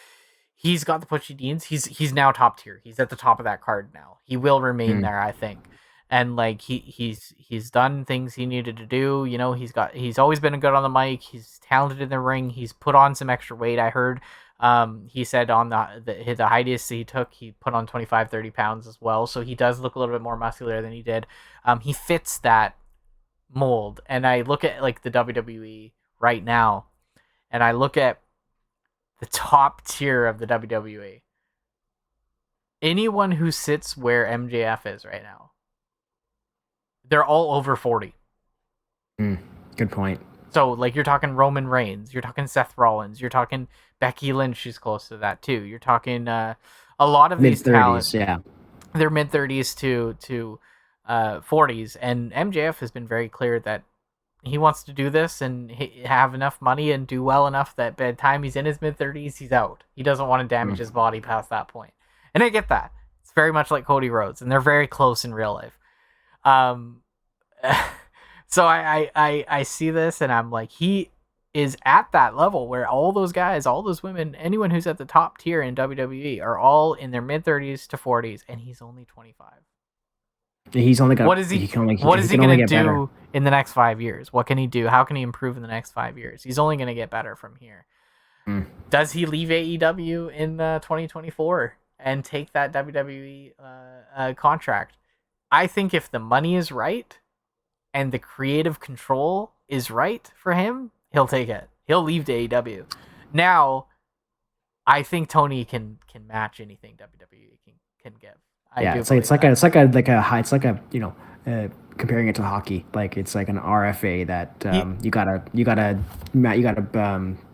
he's got the pushy deans. He's now top tier. He's at the top of that card now. He will remain there, I think. And like he's done things he needed to do. He's always been good on the mic. He's talented in the ring. He's put on some extra weight. I heard he said on the hiatus he took, he put on 25-30 pounds as well. So he does look a little bit more muscular than he did. He fits that mold. And I look at like the WWE right now, and I look at the top tier of the WWE. Anyone who sits where MJF is right now, they're all over 40. Good point. So, like, you're talking Roman Reigns, you're talking Seth Rollins, you're talking Becky Lynch, she's close to that too. You're talking a lot of these talent, Mid-30s, yeah. they're mid-30s to 40s, and MJF has been very clear that he wants to do this and have enough money and do well enough that by the time he's in his mid-30s, he's out. He doesn't want to damage his body past that point. And I get that. It's very much like Cody Rhodes, and they're very close in real life. Um, so I see this, and I'm like, he is at that level where all those guys, all those women, anyone who's at the top tier in WWE are all in their mid-30s to 40s, and he's only 25. He's only got. What is he? What is he going to do in the next 5 years? What can he do? How can he improve in the next 5 years? He's only going to get better from here. Does he leave AEW in 2024 and take that WWE contract? I think if the money is right and the creative control is right for him, he'll take it. He'll leave to AEW. Now, I think Tony can match anything WWE can give. It's like a comparing it to hockey, like it's like an RFA that you gotta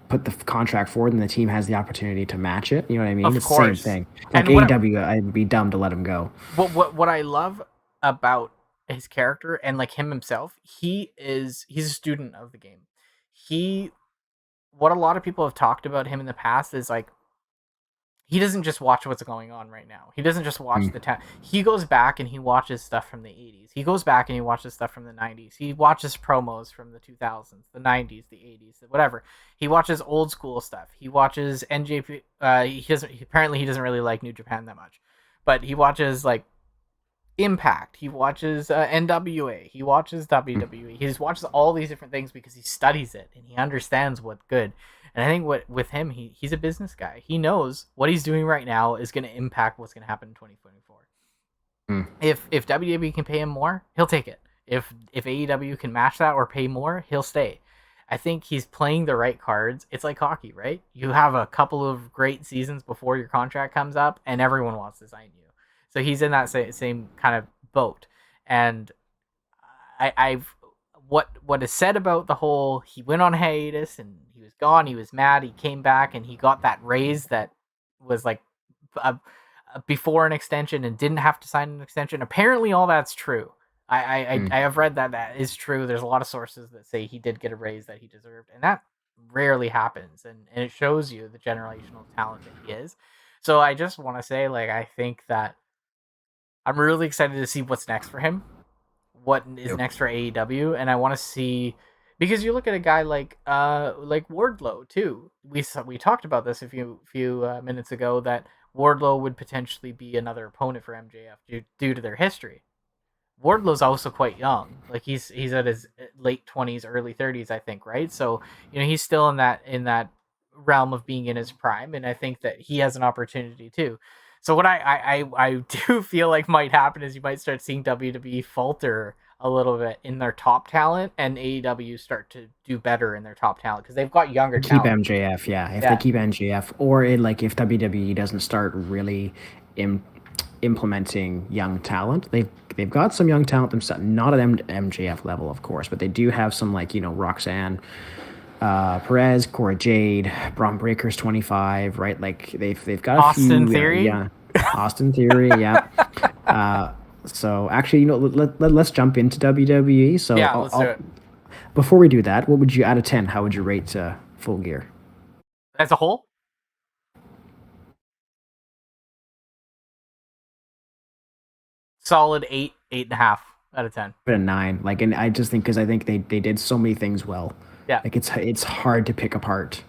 put the contract forward, and the team has the opportunity to match it. You know what I mean? It's the same thing. Like AEW, I'd be dumb to let him go. What I love about his character and like him himself, he's a student of the game. What a lot of people have talked about him in the past is like, he doesn't just watch what's going on right now. He doesn't just watch the time. He goes back and he watches stuff from the 80s. He goes back and he watches stuff from the 90s. He watches promos from the 2000s, the 90s, the 80s, whatever. He watches old school stuff. He watches NJP. He doesn't really like New Japan that much, but he watches like Impact. He watches NWA. He watches WWE. He just watches all these different things because he studies it and he understands what's good. And I think with him, he's a business guy. He knows what he's doing right now is going to impact what's going to happen in 2024. If WWE can pay him more, he'll take it. If AEW can match that or pay more, he'll stay. I think he's playing the right cards. It's like hockey, right? You have a couple of great seasons before your contract comes up, and everyone wants to sign you. So he's in that same kind of boat. And what is said about the whole, he went on hiatus and he was gone, he was mad, he came back and he got that raise that was like before an extension and didn't have to sign an extension. Apparently all that's true. I have read that is true. There's a lot of sources that say he did get a raise that he deserved, and that rarely happens, and it shows you the generational talent that he is. So I just want to say, like, I think that I'm really excited to see what's next for him. What is next for AEW, and I want to see, because you look at a guy like Wardlow too. We talked about this a few minutes ago, that Wardlow would potentially be another opponent for MJF due to their history. Wardlow's also quite young, like he's at his late 20s, early 30s, I think, right? So he's still in that realm of being in his prime, and I think that he has an opportunity too. So what I do feel like might happen is you might start seeing WWE falter a little bit in their top talent, and AEW start to do better in their top talent because they've got younger talent. Keep MJF, If they keep MJF, or if WWE doesn't start really implementing young talent, they've got some young talent themselves, not at MJF level, of course, but they do have some, like Roxanne Perez, Cora Jade, Braun Breaker's 25, right? Like they've got a Austin few, Theory, Austin Theory, yeah. So actually, let's jump into WWE. So yeah, let's do it. Before we do that, what would you, out of 10, how would you rate Full Gear as a whole? Solid 8.5 out of 10. A 9. Like, and I just think, because I think they did so many things well. Yeah. Like it's hard to pick apart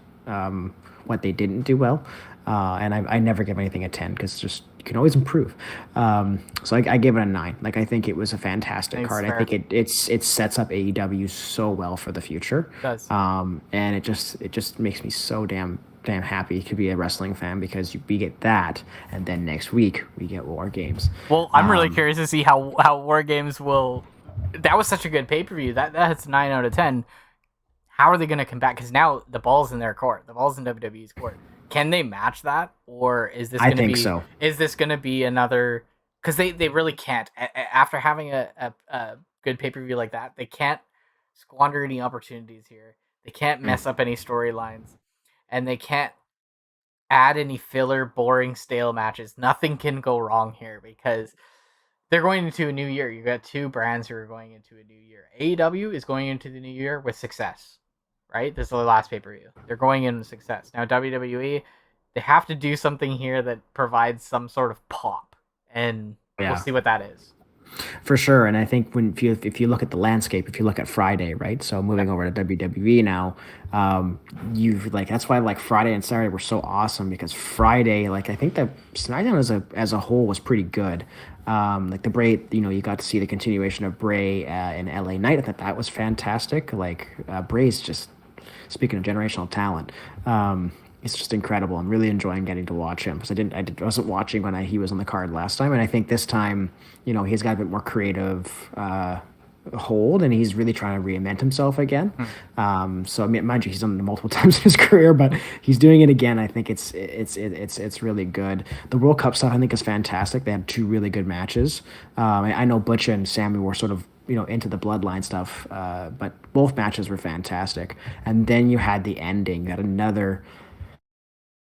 what they didn't do well, and I never give anything a 10 because just you can always improve. So I give it a 9. Like, I think it was a fantastic card. Fair. I think it sets up AEW so well for the future. It does. And it just makes me so damn happy to be a wrestling fan, because we get that, and then next week we get War Games. Well, I'm really curious to see how War Games will. That was such a good pay-per-view. That's 9 out of 10. How are they going to come back? Because now the ball's in their court. The ball's in WWE's court. Can they match that, or is this? I think so. Is this going to be another? Because they really can't. After having a good pay-per-view like that, they can't squander any opportunities here. They can't mess up any storylines, and they can't add any filler, boring, stale matches. Nothing can go wrong here because they're going into a new year. You got two brands who are going into a new year. AEW is going into the new year with success, right? This is the last pay-per-view. They're going in with success. Now WWE, they have to do something here that provides some sort of pop, and we'll see what that is. For sure, and I think if you look at the landscape, if you look at Friday, right? So moving over to WWE now, you've like that's why like Friday and Saturday were so awesome because Friday, like I think that SmackDown as a whole was pretty good. Like the Bray, you got to see the continuation of Bray in LA Knight. I thought that was fantastic. Like Bray's just speaking of generational talent. It's just incredible. I'm really enjoying getting to watch him because I wasn't watching when he was on the card last time, and I think this time, he's got a bit more creative hold, and he's really trying to reinvent himself again. So I mean, mind you, he's done it multiple times in his career, but he's doing it again. I think it's really good. The World Cup stuff I think is fantastic. They had two really good matches. I know Butch and Sammy were sort of into the bloodline stuff, but both matches were fantastic. And then you had the ending. You had another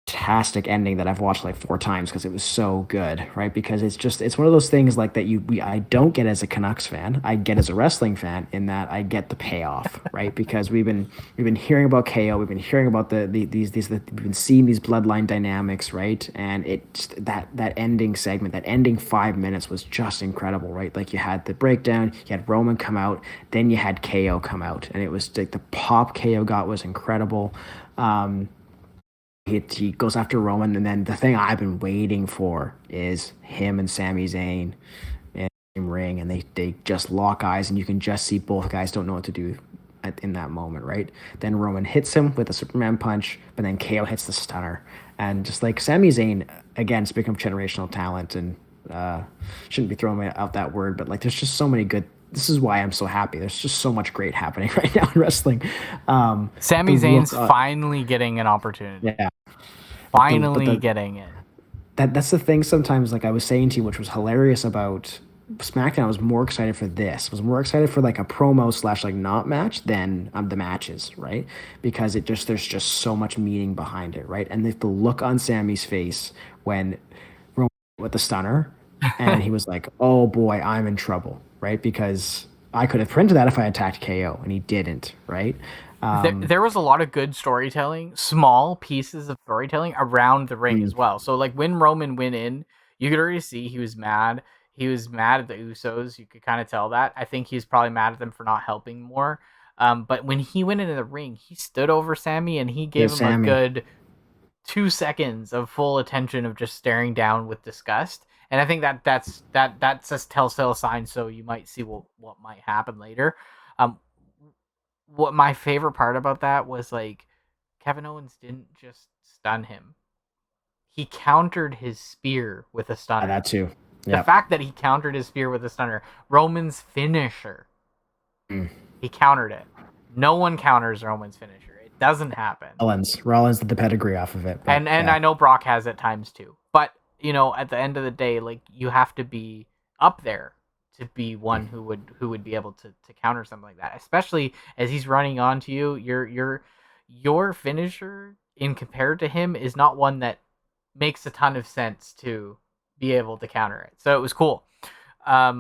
fantastic ending that I've watched like 4 times because it was so good, right? Because it's one of those things like that I don't get as a Canucks fan. I get as a wrestling fan in that I get the payoff, right? Because we've been hearing about KO, we've been hearing about we've been seeing these bloodline dynamics, right? And that ending segment, that ending 5 minutes was just incredible, right? Like you had the breakdown, you had Roman come out, then you had KO come out, and it was like the pop KO got was incredible. He goes after Roman, and then the thing I've been waiting for is him and Sami Zayn in the ring, and they just lock eyes, and you can just see both guys don't know what to do in that moment, right? Then Roman hits him with a Superman punch, but then KO hits the stunner, and just like Sami Zayn, again, speaking of generational talent, and shouldn't be throwing out that word, but like there's just so many good. This is why I'm so happy. There's just so much great happening right now in wrestling. Sami Zayn's finally getting an opportunity. Yeah. Finally getting it. That's the thing sometimes, like I was saying to you, which was hilarious about SmackDown. I was more excited for this. I was more excited for like a promo / like not match than the matches, right? Because there's just so much meaning behind it, right? And the look on Sammy's face when Roman with the stunner, and he was like, "Oh boy, I'm in trouble," right? Because I could have printed that if I attacked KO, and he didn't, right? There was a lot of good storytelling, small pieces of storytelling around the ring as well. So like when Roman went in, you could already see he was mad. He was mad at the Usos. You could kind of tell that. I think he's probably mad at them for not helping more. But when he went into the ring, he stood over Sammy and he gave him a good 2 seconds of full attention of just staring down with disgust. And I think that's a telltale sign. So you might see what might happen later. What my favorite part about that was like Kevin Owens didn't just stun him. He countered his spear with a stunner. That too. Yep. The fact that he countered his spear with a stunner, Roman's finisher. He countered it. No one counters Roman's finisher. It doesn't happen. Rollins did the pedigree off of it. But, and I know Brock has at times too. But, at the end of the day, like you have to be up there to be one who would be able to counter something like that, especially as he's running onto you. Your finisher in compared to him is not one that makes a ton of sense to be able to counter it. So it was cool. I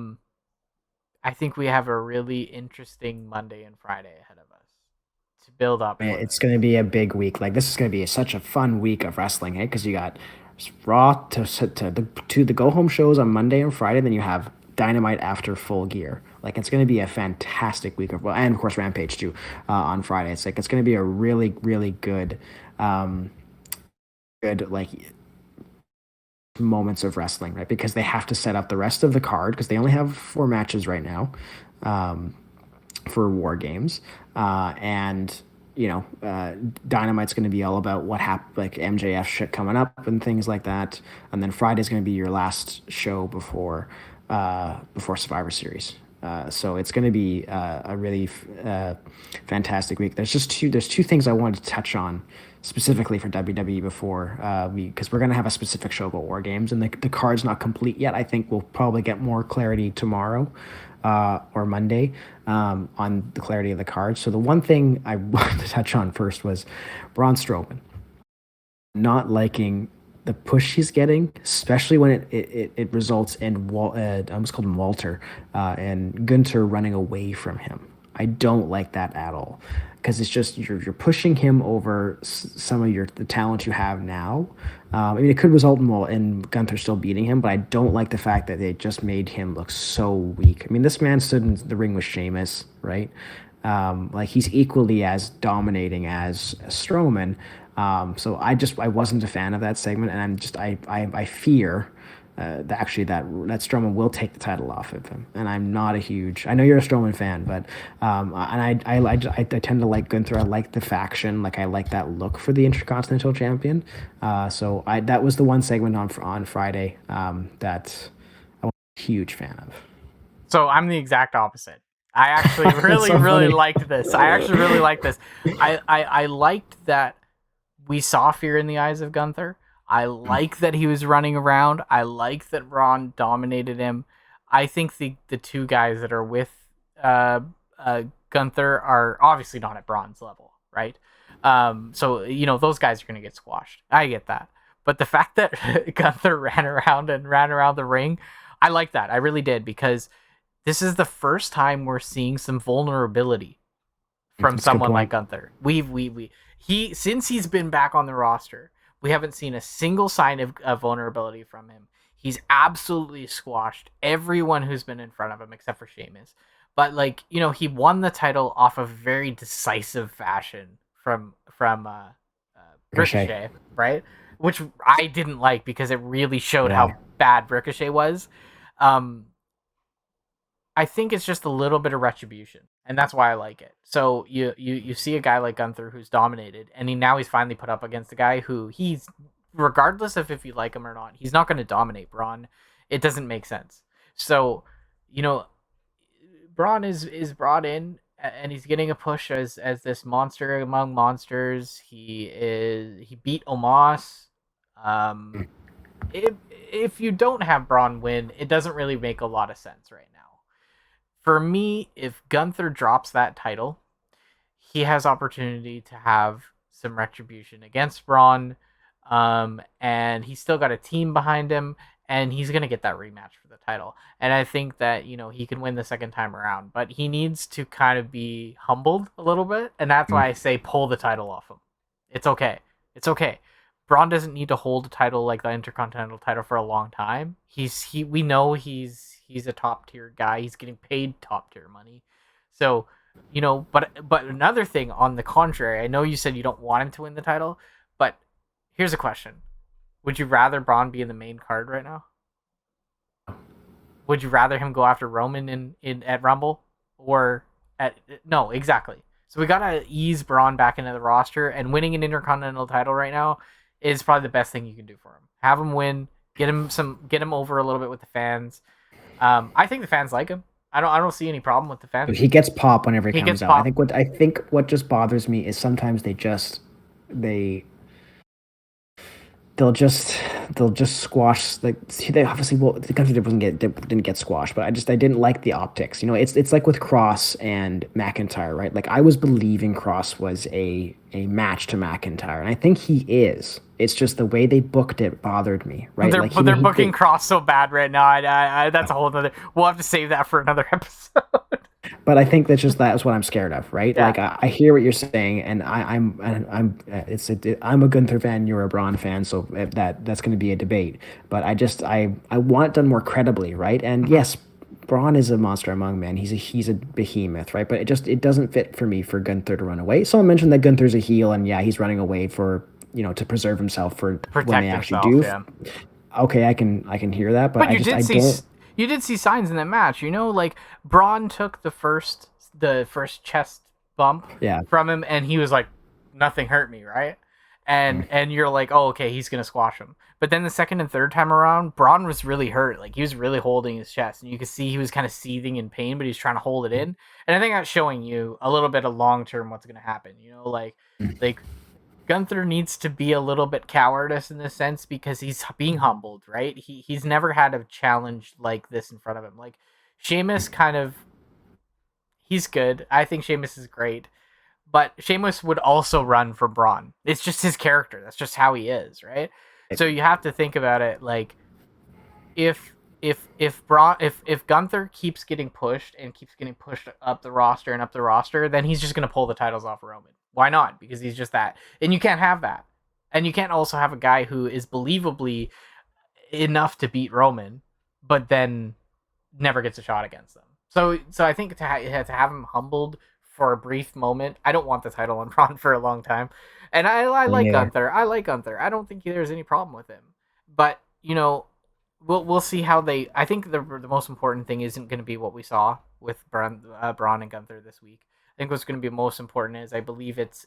think we have a really interesting Monday and Friday ahead of us to build up. It's going to be a big week. Like this is going to be such a fun week of wrestling, hey? Because you got Raw to the go home shows on Monday and Friday, then you have Dynamite after Full Gear. Like it's going to be a fantastic week and of course Rampage too on Friday. It's like it's going to be a really really good like moments of wrestling, right? Because they have to set up the rest of the card because they only have 4 matches right now for War Games, and Dynamite's going to be all about what happened, like MJF shit coming up and things like that, and then Friday's going to be your last show before Survivor Series. So it's going to be a really fantastic week. There's two things I wanted to touch on specifically for WWE before because we're going to have a specific show about War Games, and the card's not complete yet. I think we'll probably get more clarity tomorrow or Monday on the clarity of the card. So the one thing I wanted to touch on first was Braun Strowman not liking the push he's getting, especially when it results in I almost called him Walter and Gunther running away from him. I don't like that at all because it's just you're pushing him over some of the talent you have now. I mean, it could result in Gunther still beating him, but I don't like the fact that they just made him look so weak. I mean, this man stood in the ring with Sheamus, right? Like he's equally as dominating as Strowman. So I wasn't a fan of that segment, and I fear that actually that Strowman will take the title off of him. And I'm not a huge. I know you're a Strowman fan, but and I tend to like Gunther. I like the faction. Like I like that look for the Intercontinental Champion. So that was the one segment on Friday that I was a huge fan of. So I'm the exact opposite. I actually really liked this. I liked that we saw fear in the eyes of Gunther. I like that he was running around. I like that Braun dominated him. I think the two guys that are with Gunther are obviously not at Braun's level, right? So those guys are going to get squashed. I get that. But the fact that Gunther ran around the ring, I like that. I really did, because this is the first time we're seeing some vulnerability from someone like Gunther. Since he's been back on the roster, we haven't seen a single sign of vulnerability from him. He's absolutely squashed everyone who's been in front of him except for Sheamus. But he won the title off of very decisive fashion from Ricochet, right? Which I didn't like because it really showed how bad Ricochet was. I think it's just a little bit of retribution, and that's why I like it. So you see a guy like Gunther who's dominated, and he's finally put up against a guy who he's, regardless of if you like him or not, he's not going to dominate Braun. It doesn't make sense. So, Braun is brought in, and he's getting a push as this monster among monsters. He beat Omos. If you don't have Braun win, it doesn't really make a lot of sense right now. For me, if Gunther drops that title, he has opportunity to have some retribution against Braun, and he's still got a team behind him, and he's going to get that rematch for the title. And I think that, he can win the second time around, but he needs to kind of be humbled a little bit, and that's why I say pull the title off him. It's okay. Braun doesn't need to hold a title like the Intercontinental title for a long time. We know he's a top tier guy. He's getting paid top tier money. So, but another thing on the contrary, I know you said you don't want him to win the title, but here's a question. Would you rather Braun be in the main card right now? Would you rather him go after Roman at Rumble no, exactly. So we got to ease Braun back into the roster, and winning an Intercontinental title right now is probably the best thing you can do for him. Have him win, get him over a little bit with the fans. I think the fans like him. I don't see any problem with the fans. He gets pop whenever he comes out. Pop. I think what just bothers me is sometimes they'll just squash, they obviously, well, the country didn't get squashed, but I didn't like the optics. It's like with Cross and McIntyre, right? Like I was believing Cross was a match to McIntyre, and I think he is. It's just the way they booked it bothered me, right? They're booking Cross so bad right now. I that's a whole other. We'll have to save that for another episode. But I think that's what I'm scared of, right? Yeah. Like I hear what you're saying, and I'm a Gunther fan, you're a Braun fan, so that's going to be a debate. But I want it done more credibly, right? And yes, Braun is a monster among men. He's a behemoth, right? But it doesn't fit for me for Gunther to run away. Someone mentioned that Gunther's a heel, and yeah, he's running away for to preserve himself for when they actually do. Yeah. Okay, I can hear that, but You did see signs in that match, like Braun took the first chest bump from him, and he was like, nothing hurt me, right? and you're like, oh, okay, he's gonna squash him. But then the second and third time around, Braun was really hurt. Like he was really holding his chest, and you could see he was kind of seething in pain, but he's trying to hold it in. And I think that's showing you a little bit of long term what's gonna happen. Like Gunther needs to be a little bit cowardice in this sense because he's being humbled, right? He's never had a challenge like this in front of him. Like Sheamus he's good. I think Sheamus is great. But Sheamus would also run for Braun. It's just his character. That's just how he is, right? So you have to think about it like if Gunther keeps getting pushed and keeps getting pushed up the roster, then he's just gonna pull the titles off Roman. Why not? Because he's just that. And you can't have that. And you can't also have a guy who is believably enough to beat Roman, but then never gets a shot against them. So I think to have him humbled for a brief moment. I don't want the title on Braun for a long time. And I like Gunther. I like Gunther. I don't think there's any problem with him. But, we'll see how they... I think the most important thing isn't going to be what we saw with Braun and Gunther this week. I think what's going to be most important is I believe it's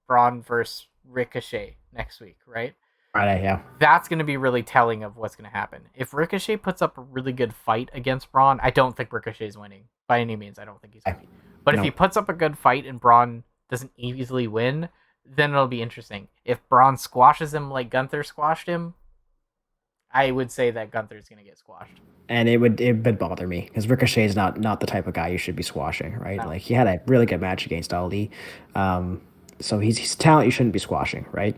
Braun versus Ricochet next week, right? Right, yeah. That's going to be really telling of what's going to happen. If Ricochet puts up a really good fight against Braun, I don't think Ricochet's winning. By any means, I don't think he's winning. But if he puts up a good fight and Braun doesn't easily win, then it'll be interesting. If Braun squashes him like Gunther squashed him, I would say that Gunther's going to get squashed. And it would bother me because Ricochet is not the type of guy you should be squashing, right? No. Like he had a really good match against Ali. So he's talent you shouldn't be squashing, right?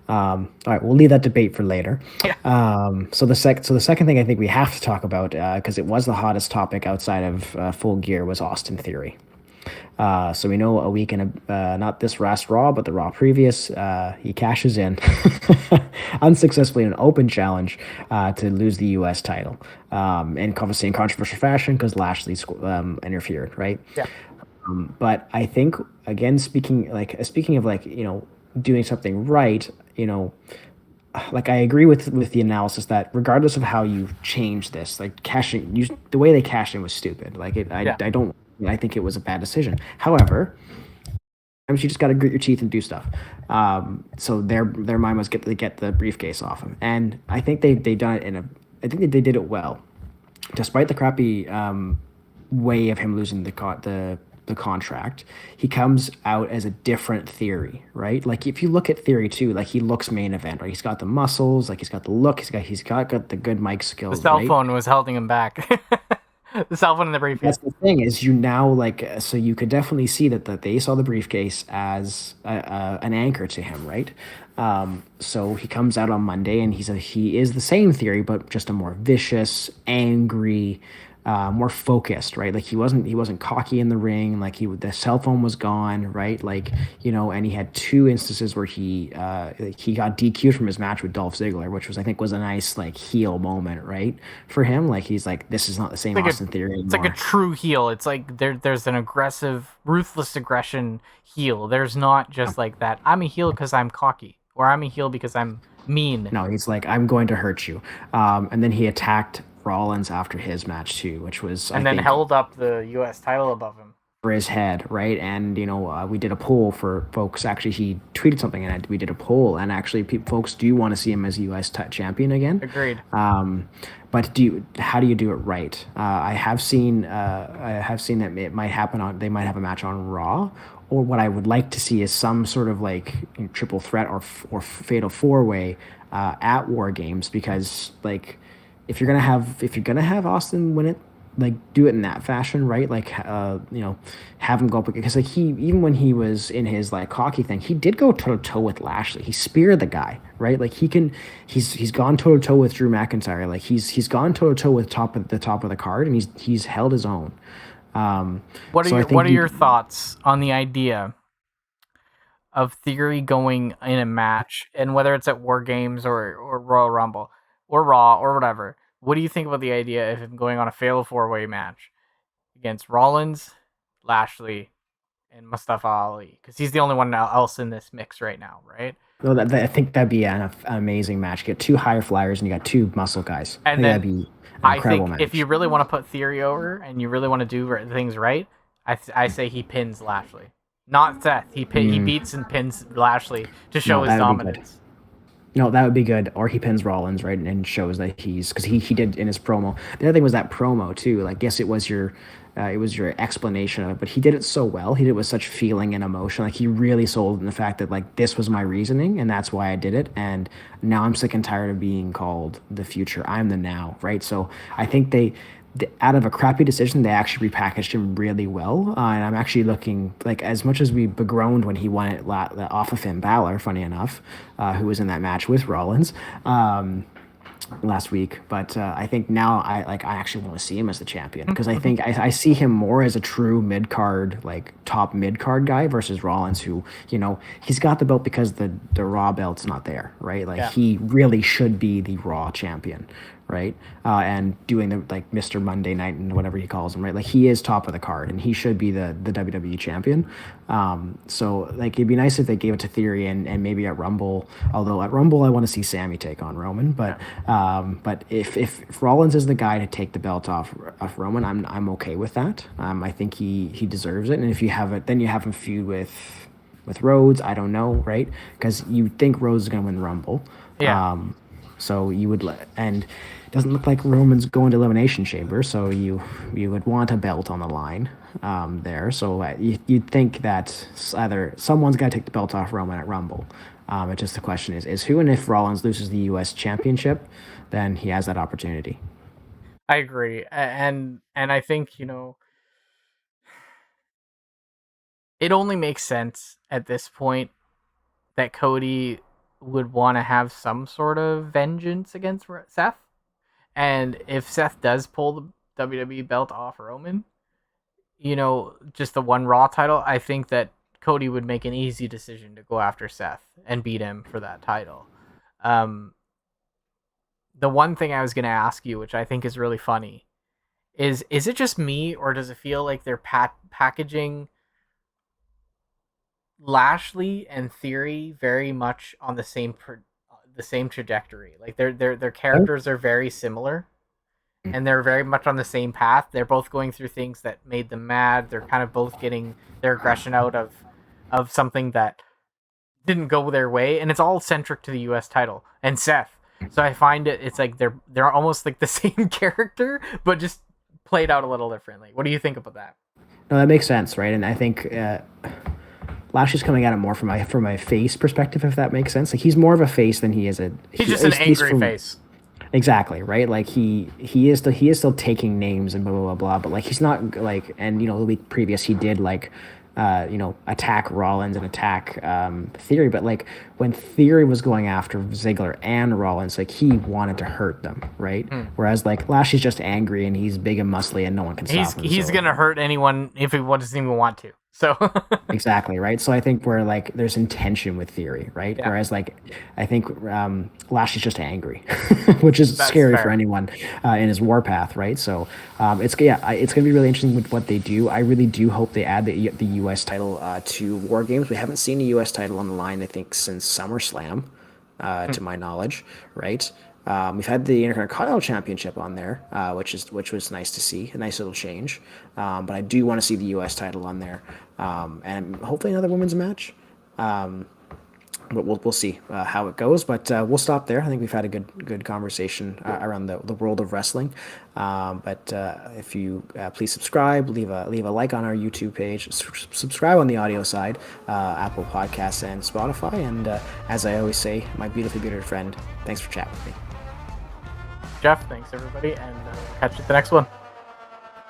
All right, we'll leave that debate for later. Yeah. So the second thing I think we have to talk about, because it was the hottest topic outside of Full Gear, was Austin Theory. So we know a week in not this last Raw, but the Raw previous, he cashes in unsuccessfully in an open challenge to lose the U.S. title, and obviously in controversial fashion because Lashley interfered, right? Yeah. But I think again, speaking of doing something right, like I agree with the analysis that regardless of how you change this, like the way they cashed in was stupid. Like I think it was a bad decision. However, sometimes you just got to grit your teeth and do stuff. So their mind was get the briefcase off him, and I think they done it I think they did it well, despite the crappy way of him losing the contract. He comes out as a different Theory, right? Like if you look at Theory too, like he looks main event, right? He's got the muscles, like he's got the look, he's got the good mic skills. The cell phone was holding him back. The cell phone in the briefcase. That's the thing is so you could definitely see that they saw the briefcase as an anchor to him, right? So he comes out on Monday and he is the same Theory, but just a more vicious, angry, more focused, right? Like he wasn't cocky in the ring. Like the cell phone was gone, right? Like and he had two instances where he got DQ'd from his match with Dolph Ziggler, which I think was a nice like heel moment, right, for him. Like he's like, this is not the same Austin Theory anymore. It's like a true heel. It's like there's an aggressive, ruthless aggression heel. There's not just like that. I'm a heel because I'm cocky, or I'm a heel because I'm mean. No, he's like, I'm going to hurt you. And then he attacked Rollins after his match too, which was held up the U.S. title above him for his head, right? And we did a poll for folks. Actually, he tweeted something, and we did a poll, and actually, folks do want to see him as U.S. champion again. Agreed. But how do you do it right? I have seen that it might happen they might have a match on Raw. Or what I would like to see is some sort of like triple threat or fatal four-way at War Games, because like if you're gonna have Austin win it, like do it in that fashion, right? Like have him go up, because like even when he was in his like cocky thing, he did go toe to toe with Lashley. He speared the guy, right? Like he's gone toe to toe with Drew McIntyre. Like he's gone toe to toe with top of the card, and he's held his own. What are your thoughts on the idea of Theory going in a match, and whether it's at War Games or Royal Rumble or Raw or whatever? What do you think about the idea of him going on a fatal four-way match against Rollins, Lashley, and Mustafa Ali? Because he's the only one else in this mix right now, right? No, I think that'd be an amazing match. You get two higher flyers and you got two muscle guys. And then that'd be an incredible match. If you really want to put Theory over and you really want to do things right, I say he pins Lashley. not Seth. He beats and pins Lashley to show his dominance. No, that would be good. Or he pins Rollins, right, and shows that because he did in his promo. The other thing was that promo too. Like, yes, it was your explanation of it, but he did it so well. He did it with such feeling and emotion. Like, he really sold in the fact that, like, this was my reasoning and that's why I did it. And now I'm sick and tired of being called the future. I'm the now, right? So I think out of a crappy decision, they actually repackaged him really well. And I'm actually looking, like, as much as we begroaned when he won it off of Finn Balor, funny enough, who was in that match with Rollins last week. But I think now I actually want to see him as the champion, because I think I see him more as a true mid-card, like top mid-card guy versus Rollins, who, he's got the belt because the Raw belt's not there, right? Like, he really should be the Raw champion, right? And doing the, like, Mr. Monday Night and whatever he calls him, right? Like, he is top of the card and he should be the WWE champion. So, like, it'd be nice if they gave it to Theory and maybe at Rumble, although at Rumble I want to see Sammy take on Roman, but if Rollins is the guy to take the belt off Roman, I'm okay with that. I think he deserves it. And if you have it, then you have him feud with Rhodes. I don't know, right? Because you think Rhodes is going to win the Rumble. Yeah. So you would and it doesn't look like Roman's going to Elimination Chamber, so you would want a belt on the line there. So you'd think that either someone's got to take the belt off Roman at Rumble. It's just the question is who, and if Rollins loses the U.S. Championship, then he has that opportunity. I agree, and I think it only makes sense at this point that Cody would want to have some sort of vengeance against Seth, and if Seth does pull the WWE belt off Roman, just the one Raw title, I think that Cody would make an easy decision to go after Seth and beat him for that title. The one thing I was going to ask you, which I think is really funny, is it just me, or does it feel like they're packaging Lashley and Theory very much on the same trajectory? Like, their characters are very similar, and they're very much on the same path. They're both going through things that made them mad. They're kind of both getting their aggression out of something that didn't go their way, and it's all centric to the U.S. title and Seth. So I find it's like they're almost like the same character, but just played out a little differently. What do you think about that? No, that makes sense, right? And I think Lashley's coming at it more from my face perspective, if that makes sense. Like, he's more of a face than he is he's just an angry face. Exactly, right? Like, he is still taking names and blah blah blah blah, but, like, he's not, like, and the week previous he did, like, attack Rollins and attack Theory, but, like, when Theory was going after Ziggler and Rollins, like, he wanted to hurt them, right? Whereas, like, Lashley's just angry and he's big and muscly and no one can stop him. He's gonna hurt anyone if he doesn't even want to. So exactly, right? So I think where, like, there's intention with Theory, right? Yeah. Whereas, like, I think Lashley's just angry, which is scary for anyone in his warpath, right? So it's gonna be really interesting with what they do. I really do hope they add the U.S. title to War Games. We haven't seen a U.S. title on the line, I think, since SummerSlam, to my knowledge, right? We've had the Intercontinental Championship on there, which was nice to see, a nice little change. But I do want to see the U.S. title on there, and hopefully another women's match. But we'll see how it goes. But we'll stop there. I think we've had a good conversation around the world of wrestling. But if you please subscribe, leave a like on our YouTube page, subscribe on the audio side, Apple Podcasts and Spotify. And as I always say, my beautifully bearded friend, thanks for chatting with me. Jeff, thanks everybody, and catch you at the next one.